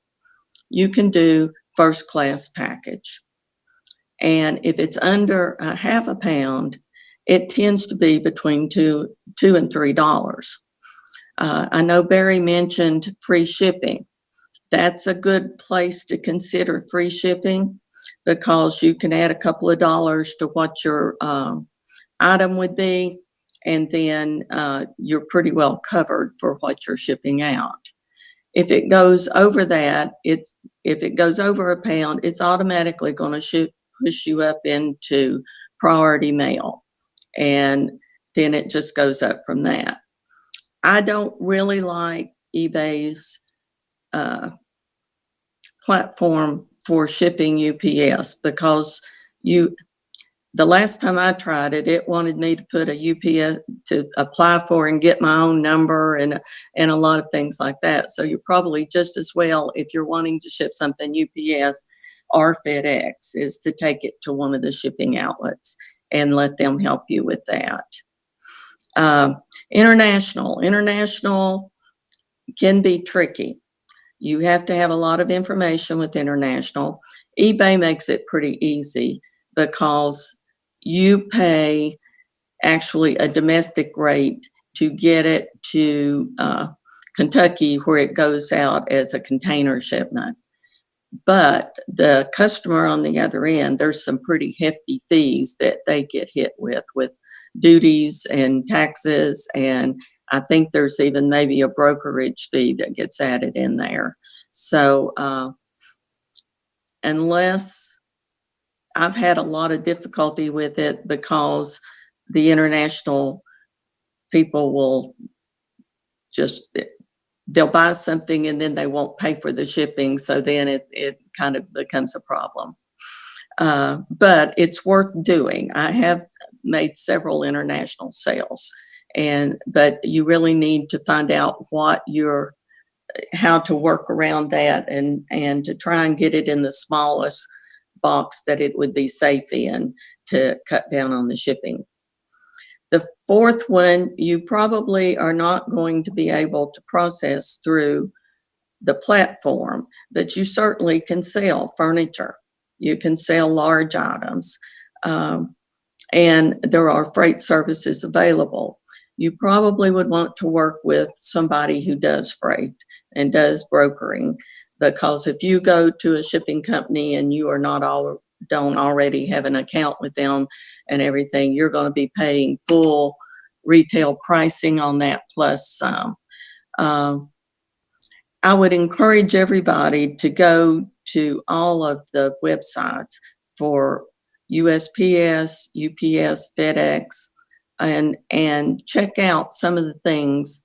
[SPEAKER 3] you can do first class package. And if it's under a half a pound, it tends to be between $2 and $3. I know Barry mentioned free shipping. That's a good place to consider free shipping, because you can add a couple of dollars to what your item would be, and then you're pretty well covered for what you're shipping out. If it goes over that, if it goes over a pound, it's automatically going to push you up into priority mail, and then it just goes up from that. I don't really like eBay's platform for shipping UPS, because the last time I tried it, it wanted me to put a UPS to apply for and get my own number and a lot of things like that. So you're probably just as well, if you're wanting to ship something UPS or FedEx, is to take it to one of the shipping outlets and let them help you with that. International can be tricky. You have to have a lot of information with international. eBay makes it pretty easy because you pay actually a domestic rate to get it to Kentucky, where it goes out as a container shipment. But the customer on the other end, there's some pretty hefty fees that they get hit with duties and taxes, and I think there's even maybe a brokerage fee that gets added in there. So unless I've had a lot of difficulty with it, because the international people will they'll buy something and then they won't pay for the shipping. So then it kind of becomes a problem. But it's worth doing. I have made several international sales, but you really need to find out how to work around that and to try and get it in the smallest box that it would be safe in to cut down on the shipping. The fourth one, you probably are not going to be able to process through the platform, but you certainly can sell furniture. You can sell large items, and there are freight services available. You probably would want to work with somebody who does freight and does brokering, because if you go to a shipping company and you don't already have an account with them and everything, you're going to be paying full retail pricing on that plus some. I would encourage everybody to go to all of the websites for USPS, UPS, FedEx, and check out some of the things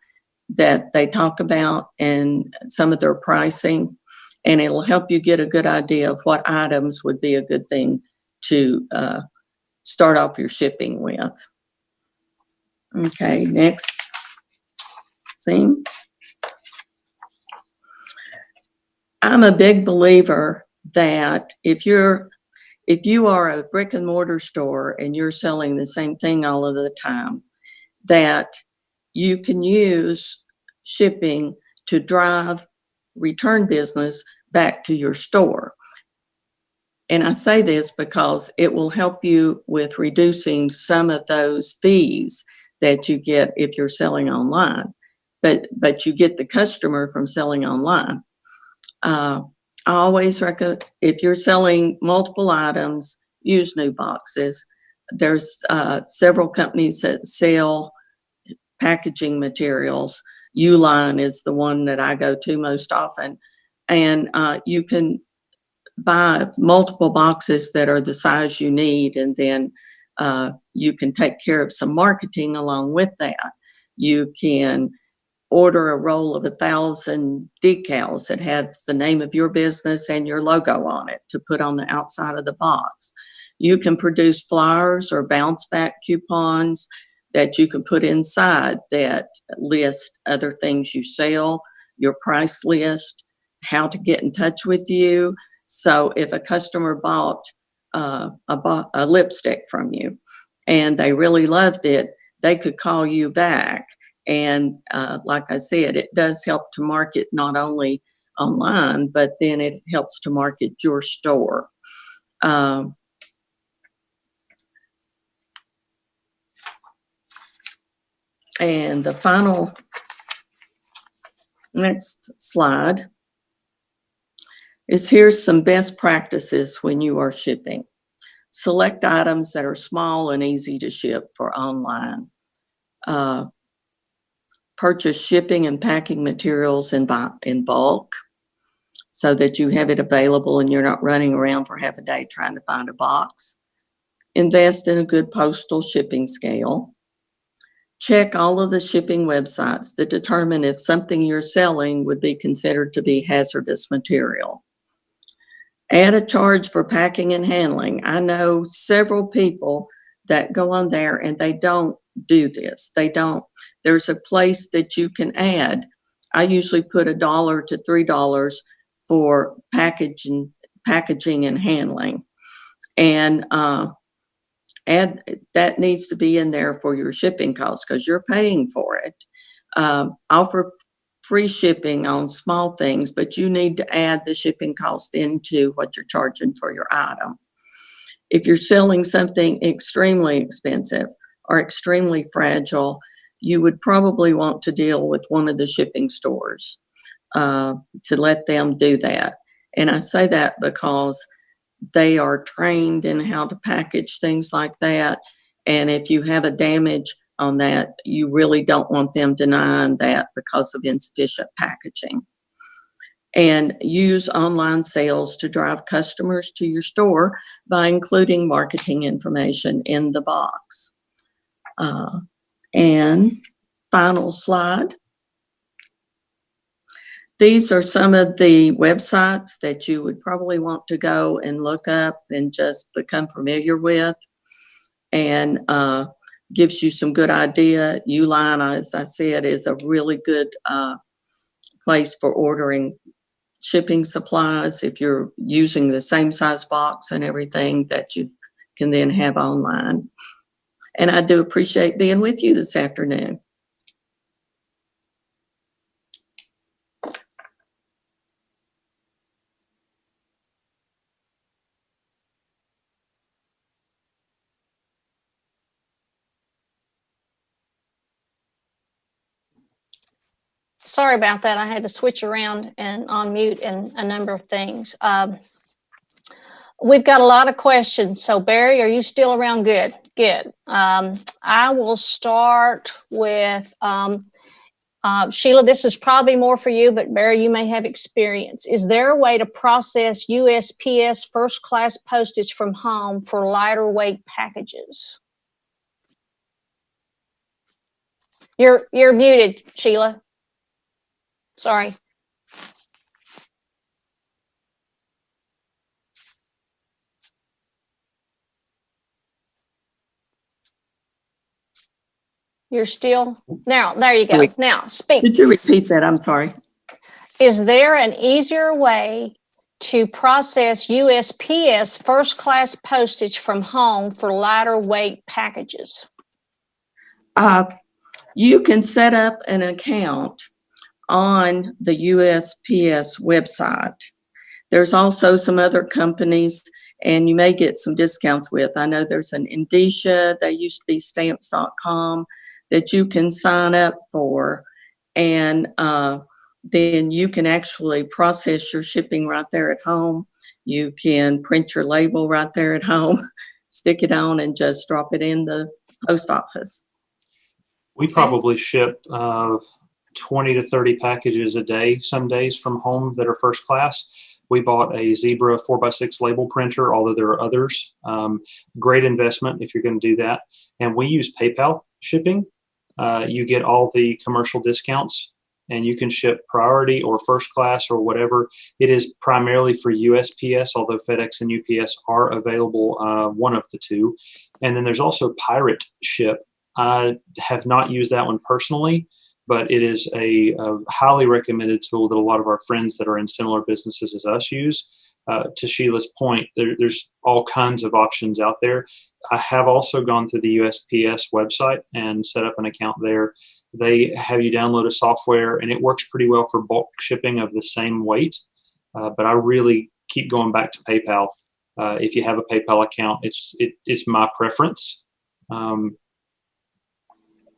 [SPEAKER 3] that they talk about and some of their pricing, and it'll help you get a good idea of what items would be a good thing to start off your shipping with. Okay, next scene. I'm a big believer that if you are a brick and mortar store and you're selling the same thing all of the time, that you can use shipping to drive return business back to your store. And I say this because it will help you with reducing some of those fees that you get if you're selling online, but you get the customer from selling online. I always recommend, if you're selling multiple items, use new boxes. There's several companies that sell packaging materials. Uline is the one that I go to most often. And you can buy multiple boxes that are the size you need, and then you can take care of some marketing along with that. You can order a roll of 1,000 decals that has the name of your business and your logo on it to put on the outside of the box. You can produce flyers or bounce back coupons that you can put inside that list other things you sell, your price list, how to get in touch with you. So if a customer bought a lipstick from you and they really loved it, they could call you back. And like I said, it does help to market not only online, but then it helps to market your store. And the final, next slide, is here's some best practices when you are shipping. Select items that are small and easy to ship for online. Purchase shipping and packing materials in bulk so that you have it available and you're not running around for half a day trying to find a box. Invest in a good postal shipping scale. Check all of the shipping websites that determine if something you're selling would be considered to be hazardous material. Add a charge for packing and handling. I know several people that go on there and they don't do this. They don't. There's a place that you can add. I usually put $1 to $3 for packaging and handling. And add that needs to be in there for your shipping costs because you're paying for it. Offer free shipping on small things, but you need to add the shipping cost into what you're charging for your item. If you're selling something extremely expensive or extremely fragile, you would probably want to deal with one of the shipping stores to let them do that. And I say that because they are trained in how to package things like that. And if you have a damage on that, you really don't want them denying that because of insufficient packaging. And use online sales to drive customers to your store by including marketing information in the box. And final slide. These are some of the websites that you would probably want to go and look up and just become familiar with, and gives you some good idea. Uline, as I said, is a really good place for ordering shipping supplies if you're using the same size box and everything that you can then have online. And I do appreciate being with you this afternoon.
[SPEAKER 1] Sorry about that. I had to switch around and unmute and a number of things. We've got a lot of questions. So Barry, are you still around? Good, good. I will start with Sheila. This is probably more for you, but Barry, you may have experience. Is there a way to process USPS first class postage from home for lighter weight packages? You're muted, Sheila. Sorry. You're still now. There you go. Now speak.
[SPEAKER 3] Could you repeat that? I'm sorry.
[SPEAKER 1] Is there an easier way to process USPS first class postage from home for lighter weight packages?
[SPEAKER 3] You can set up an account on the USPS website. There's also some other companies, and you may get some discounts with. I know there's an Indicia, they used to be stamps.com, that you can sign up for, and then you can actually process your shipping right there at home. You can print your label right there at home, stick it on, and just drop it in the post office.
[SPEAKER 2] We probably ship 20 to 30 packages a day, some days from home that are first class. We bought a Zebra 4x6 label printer, although there are others. Great investment if you're going to do that. And we use PayPal shipping. You get all the commercial discounts, and you can ship priority or first class or whatever. It is primarily for USPS, although FedEx and UPS are available, one of the two. And then there's also Pirate Ship. I have not used that one personally, but it is a highly recommended tool that a lot of our friends that are in similar businesses as us use. To Sheila's point, there's all kinds of options out there. I have also gone through the USPS website and set up an account there. They have you download a software, and it works pretty well for bulk shipping of the same weight. But I really keep going back to PayPal. If you have a PayPal account, it's my preference.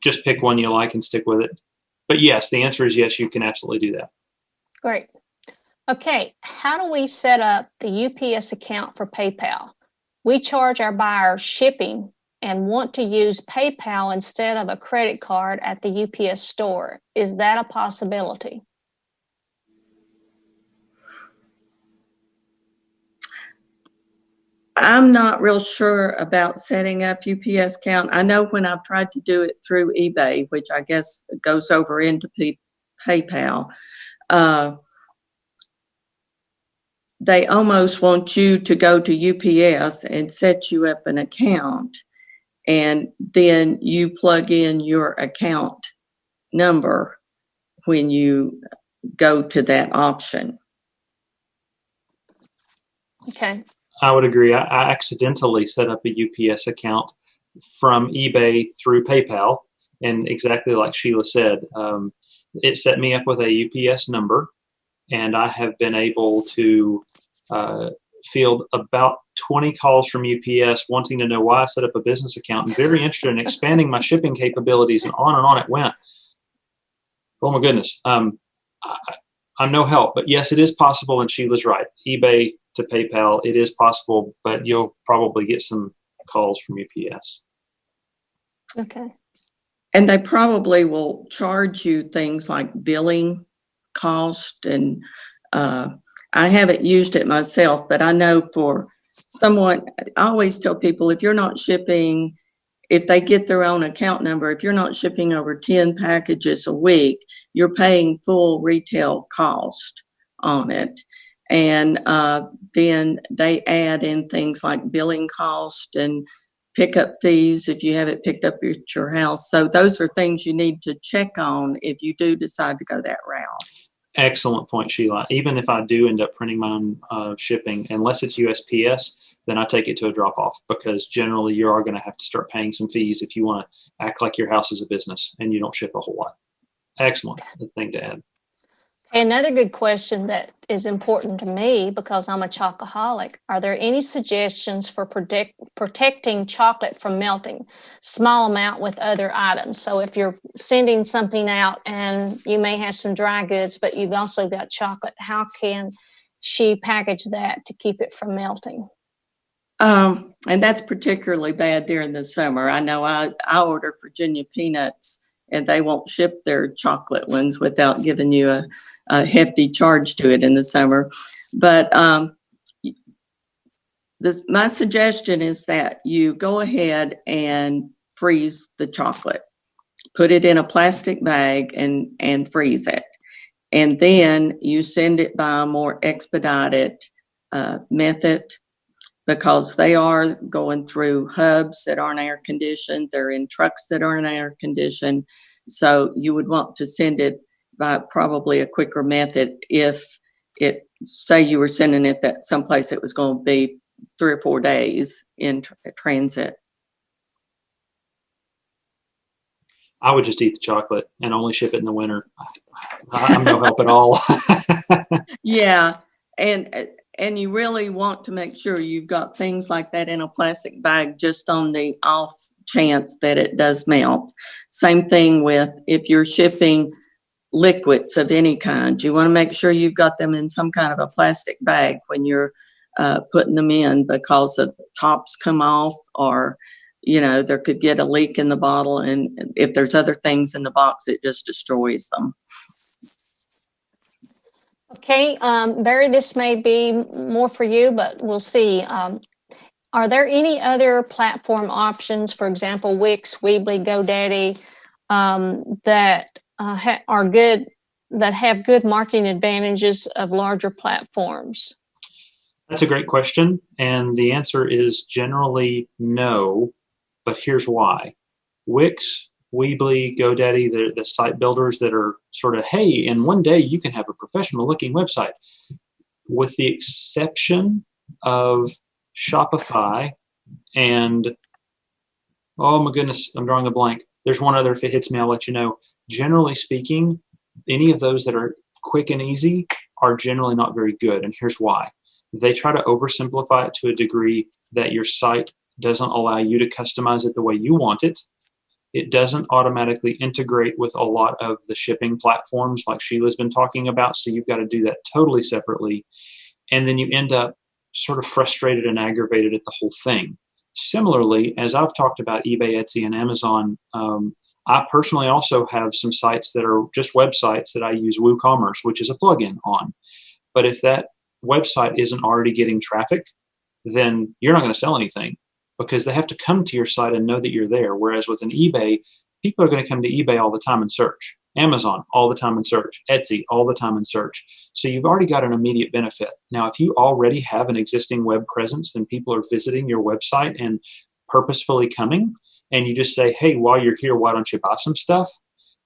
[SPEAKER 2] Just pick one you like and stick with it. But yes, the answer is yes, you can absolutely do that.
[SPEAKER 1] Great. Okay, how do we set up the UPS account for PayPal? We charge our buyers shipping and want to use PayPal instead of a credit card at the UPS store. Is that a possibility?
[SPEAKER 3] I'm not real sure about setting up UPS account. I know when I've tried to do it through eBay, which I guess goes over into PayPal, they almost want you to go to UPS and set you up an account, and then you plug in your account number when you go to that option.
[SPEAKER 1] Okay.
[SPEAKER 2] I would agree. I accidentally set up a UPS account from eBay through PayPal, and exactly like Sheila said, it set me up with a UPS number, and I have been able to field about 20 calls from UPS wanting to know why I set up a business account and very interested in expanding my shipping capabilities, and on it went. Oh my goodness. I'm no help, but yes, it is possible, and Sheila's right. eBay to PayPal, it is possible, but you'll probably get some calls from UPS.
[SPEAKER 1] Okay.
[SPEAKER 3] And they probably will charge you things like billing cost, and I haven't used it myself, but I know for someone, I always tell people, if you're not shipping, if they get their own account number, if you're not shipping over 10 packages a week, you're paying full retail cost on it. And then they add in things like billing cost and pickup fees if you have it picked up at your house. So those are things you need to check on if you do decide to go that route.
[SPEAKER 2] Excellent point, Sheila. Even if I do end up printing my own shipping, unless it's USPS, then I take it to a drop-off, because generally you are going to have to start paying some fees if you want to act like your house is a business and you don't ship a whole lot. Excellent thing to add.
[SPEAKER 1] Another good question that is important to me, because I'm a chocoholic, are there any suggestions for protecting chocolate from melting? Small amount with other items. So if you're sending something out and you may have some dry goods, but you've also got chocolate, how can she package that to keep it from melting?
[SPEAKER 3] And that's particularly bad during the summer. I know I order Virginia peanuts, and they won't ship their chocolate ones without giving you a hefty charge to it in the summer. But my suggestion is that you go ahead and freeze the chocolate. Put it in a plastic bag and freeze it. And then you send it by a more expedited method, because they are going through hubs that aren't air conditioned. They're in trucks that aren't air conditioned. So you would want to send it by probably a quicker method if it, say you were sending it that someplace it was going to be 3 or 4 days in transit.
[SPEAKER 2] I would just eat the chocolate and only ship it in the winter. I'm no help at all.
[SPEAKER 3] Yeah. And you really want to make sure you've got things like that in a plastic bag, just on the off chance that it does melt. Same thing with if you're shipping liquids of any kind. You want to make sure you've got them in some kind of a plastic bag when you're putting them in, because the tops come off, or there could get a leak in the bottle, and if there's other things in the box, it just destroys them.
[SPEAKER 1] Okay, Barry, this may be more for you, but we'll see. Are there any other platform options, for example, Wix, Weebly, GoDaddy, that are good, that have good marketing advantages of larger platforms?
[SPEAKER 2] That's a great question, and the answer is generally no, but here's why. Wix, Weebly, GoDaddy, the site builders that are sort of, hey, in one day you can have a professional looking website. With the exception of Shopify and, oh my goodness, I'm drawing a blank. There's one other, if it hits me, I'll let you know. Generally speaking, any of those that are quick and easy are generally not very good, and here's why. They try to oversimplify it to a degree that your site doesn't allow you to customize it the way you want it. It doesn't automatically integrate with a lot of the shipping platforms like Sheila's been talking about, so you've got to do that totally separately. And then you end up sort of frustrated and aggravated at the whole thing. Similarly, as I've talked about eBay, Etsy, and Amazon, I personally also have some sites that are just websites that I use WooCommerce, which is a plugin on. But if that website isn't already getting traffic, then you're not going to sell anything, because they have to come to your site and know that you're there. Whereas with an eBay, people are going to come to eBay all the time and search. Amazon, all the time in search. Etsy, all the time in search. So you've already got an immediate benefit. Now, if you already have an existing web presence, then people are visiting your website and purposefully coming, and you just say, hey, while you're here, why don't you buy some stuff?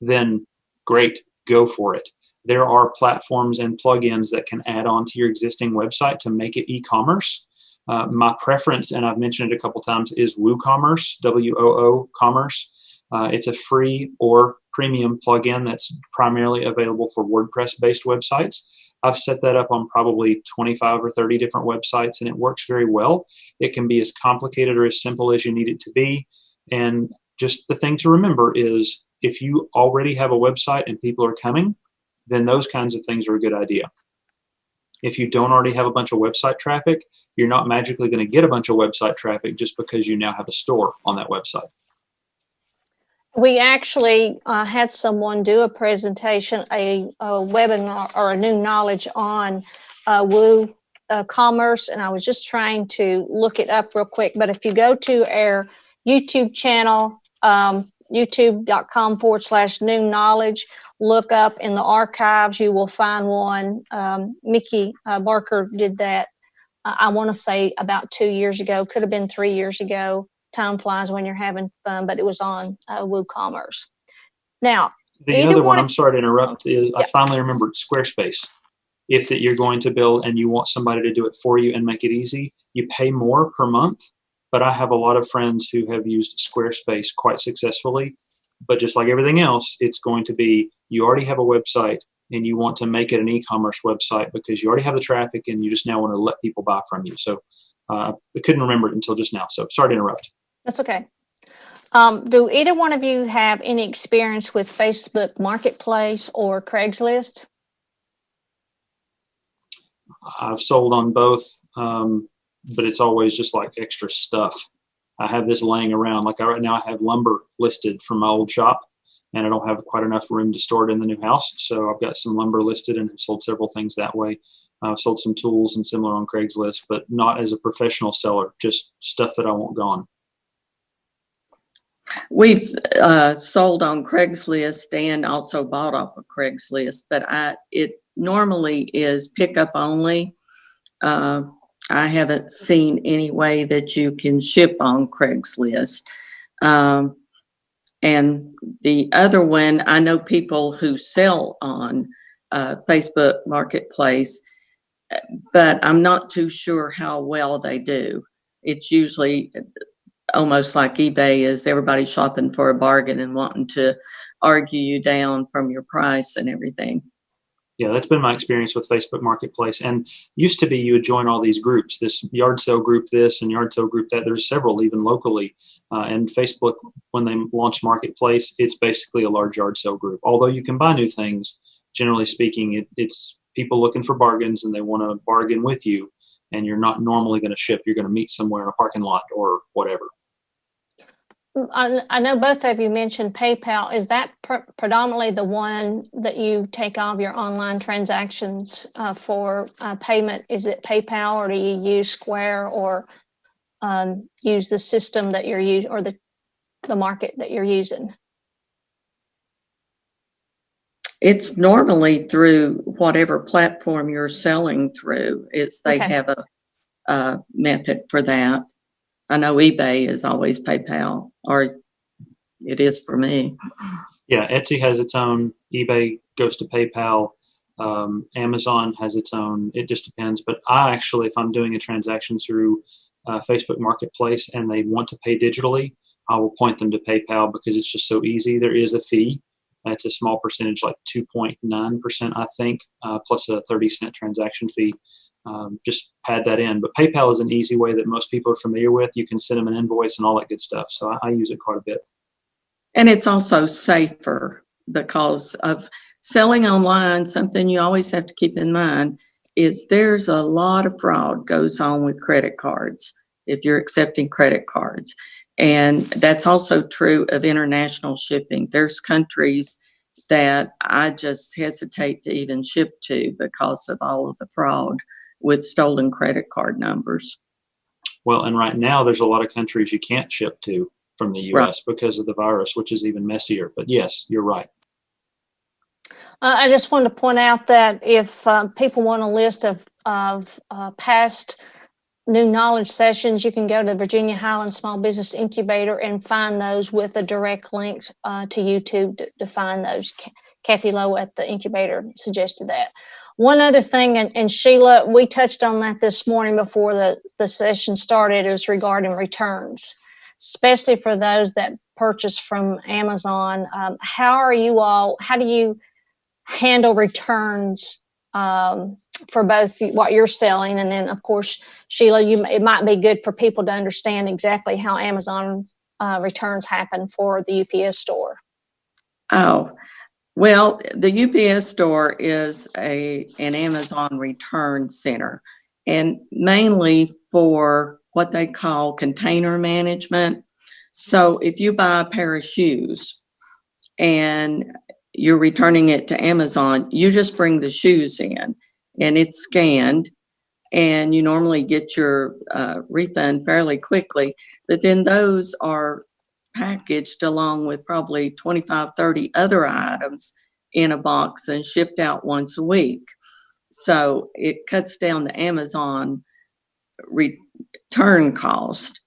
[SPEAKER 2] Then great, go for it. There are platforms and plugins that can add on to your existing website to make it e-commerce. My preference, and I've mentioned it a couple times, is WooCommerce, W-O-O Commerce. It's a free or premium plugin that's primarily available for WordPress-based websites. I've set that up on probably 25 or 30 different websites, and it works very well. It can be as complicated or as simple as you need it to be. And just the thing to remember is if you already have a website and people are coming, then those kinds of things are a good idea. If you don't already have a bunch of website traffic, you're not magically going to get a bunch of website traffic just because you now have a store on that website.
[SPEAKER 1] We actually had someone do a presentation, a webinar or a new knowledge on WooCommerce, and I was just trying to look it up real quick. But if you go to our YouTube channel, youtube.com/new knowledge, look up in the archives, you will find one. Mickey Barker did that, I want to say about 2 years ago, could have been 3 years ago. Time flies when you're having fun, but it was on WooCommerce. Now,
[SPEAKER 2] the other one, I'm sorry to interrupt, is I finally remembered Squarespace. If that you're going to build and you want somebody to do it for you and make it easy, you pay more per month. But I have a lot of friends who have used Squarespace quite successfully. But just like everything else, it's going to be you already have a website and you want to make it an e-commerce website because you already have the traffic and you just now want to let people buy from you. So I couldn't remember it until just now. So sorry to interrupt.
[SPEAKER 1] That's okay. Do either one of you have any experience with Facebook Marketplace or Craigslist?
[SPEAKER 2] I've sold on both, but it's always just like extra stuff. I have this laying around. Like right now I have lumber listed from my old shop, and I don't have quite enough room to store it in the new house. So I've got some lumber listed and have sold several things that way. I've sold some tools and similar on Craigslist, but not as a professional seller, just stuff that I want gone.
[SPEAKER 3] We've sold on Craigslist and also bought off of Craigslist, but it normally is pickup only. I haven't seen any way that you can ship on Craigslist. And the other one, I know people who sell on Facebook Marketplace, but I'm not too sure how well they do. It's usually almost like eBay is everybody shopping for a bargain and wanting to argue you down from your price and everything.
[SPEAKER 2] Yeah, that's been my experience with Facebook Marketplace. And used to be you would join all these groups, this yard sale group this and yard sale group that. There's several even locally. And Facebook, when they launched Marketplace, it's basically a large yard sale group. Although you can buy new things, generally speaking, it's people looking for bargains and they want to bargain with you. And you're not normally going to ship. You're going to meet somewhere in a parking lot or whatever.
[SPEAKER 1] I know both of you mentioned PayPal. Is that predominantly the one that you take all of your online transactions for payment? Is it PayPal, or do you use Square, or use the system that you're using, or the market that you're using?
[SPEAKER 3] It's normally through whatever platform you're selling through. They have a method for that. I know eBay is always PayPal, or it is for me.
[SPEAKER 2] Yeah, Etsy has its own. eBay goes to PayPal. Amazon has its own. It just depends. But I actually, if I'm doing a transaction through Facebook Marketplace and they want to pay digitally, I will point them to PayPal because it's just so easy. There is a fee. It's a small percentage, like 2.9%, I think, plus a 30-cent transaction fee. Just pad that in. But PayPal is an easy way that most people are familiar with. You can send them an invoice and all that good stuff. So I use it quite a bit.
[SPEAKER 3] And it's also safer because of selling online. Something you always have to keep in mind is there's a lot of fraud goes on with credit cards if you're accepting credit cards. And that's also true of international shipping. There's countries that I just hesitate to even ship to because of all of the fraud with stolen credit card numbers.
[SPEAKER 2] Well, and right now there's a lot of countries you can't ship to from the U.S. because of the virus, which is even messier. But yes, you're right.
[SPEAKER 1] I just wanted to point out that if people want a list of past new knowledge sessions, you can go to the Virginia Highlands Small Business Incubator and find those with a direct link to YouTube to find those. Kathy Lowe at the incubator suggested that. One other thing, and Sheila, we touched on that this morning before the session started, is regarding returns, especially for those that purchase from Amazon. How do you handle returns for both what you're selling, and then of course, Sheila, it might be good for people to understand exactly how Amazon returns happen for the UPS store.
[SPEAKER 3] Oh, well, the UPS store is an Amazon return center, and mainly for what they call container management. So if you buy a pair of shoes and you're returning it to Amazon, you just bring the shoes in and it's scanned, and you normally get your refund fairly quickly. But then those are packaged along with probably 25, 30 other items in a box and shipped out once a week. So it cuts down the Amazon return cost.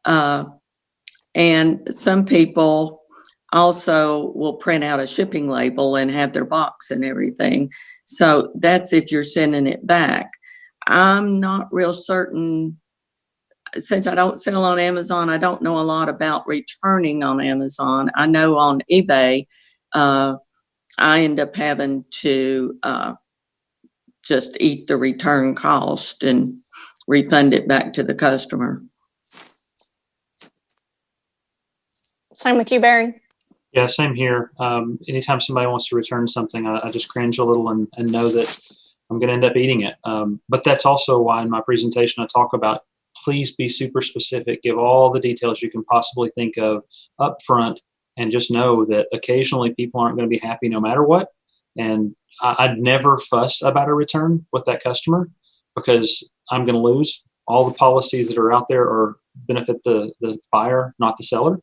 [SPEAKER 3] And some people also will print out a shipping label and have their box and everything. So that's if you're sending it back. I'm not real certain, since I don't sell on Amazon, I don't know a lot about returning on Amazon. I know on eBay, I end up having to just eat the return cost and refund it back to the customer.
[SPEAKER 1] Same with you, Barry?
[SPEAKER 2] Yeah, same here. Anytime somebody wants to return something, I just cringe a little and know that I'm going to end up eating it. But that's also why in my presentation I talk about, please be super specific, give all the details you can possibly think of up front, and just know that occasionally people aren't going to be happy no matter what. And I'd never fuss about a return with that customer, because I'm going to lose. All the policies that are out there are benefit the buyer, not the seller.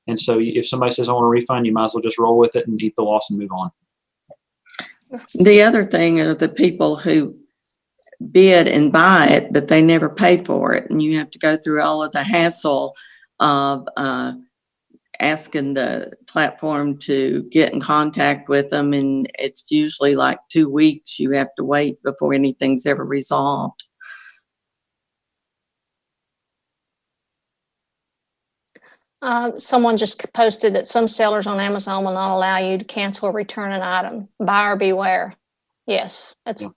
[SPEAKER 2] And so if somebody says, I want a refund, you might as well just roll with it and eat the loss and move on.
[SPEAKER 3] The other thing are the people who bid and buy it, but they never pay for it. And you have to go through all of the hassle of asking the platform to get in contact with them. And it's usually like 2 weeks you have to wait before anything's ever resolved.
[SPEAKER 1] Someone just posted that some sellers on Amazon will not allow you to cancel or return an item. Buyer beware. Yes, that's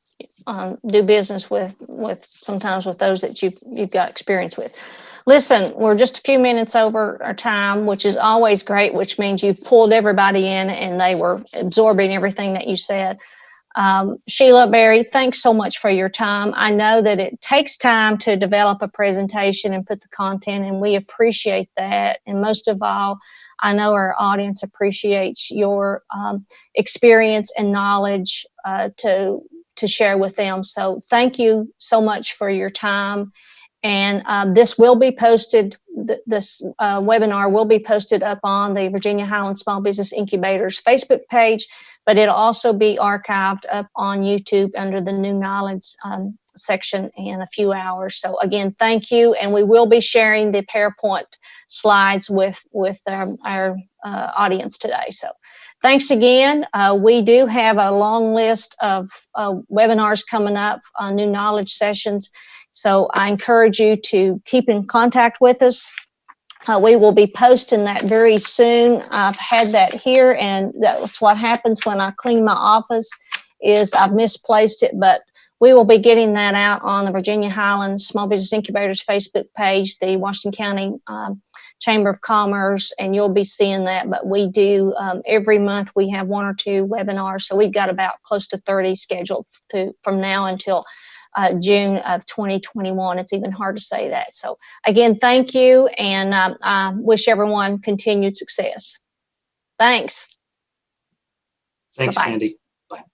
[SPEAKER 1] do business with sometimes with those that you've got experience with. Listen, we're just a few minutes over our time, which is always great, which means you pulled everybody in and they were absorbing everything that you said. Sheila, Barry, thanks so much for your time. I know that it takes time to develop a presentation and put the content, and we appreciate that. And most of all, I know our audience appreciates your experience and knowledge to share with them. So thank you so much for your time. And this will be posted, this webinar will be posted up on the Virginia Highlands Small Business Incubator's Facebook page, but it'll also be archived up on YouTube under the New Knowledge section in a few hours. So again, thank you. And we will be sharing the PowerPoint slides with our audience today. So thanks again. We do have a long list of webinars coming up, new knowledge sessions. So I encourage you to keep in contact with us. We will be posting that very soon. I've had that here, and that's what happens when I clean my office, is I've misplaced it, but we will be getting that out on the Virginia Highlands Small Business Incubator's Facebook page, the Washington County Chamber of Commerce, and you'll be seeing that. But we do, every month we have 1 or 2 webinars, so we've got about close to 30 scheduled from now until June of 2021. It's even hard to say that. So again, thank you, and I wish everyone continued success. Thanks.
[SPEAKER 2] Thanks,
[SPEAKER 1] Bye-bye.
[SPEAKER 2] Sandy. Bye.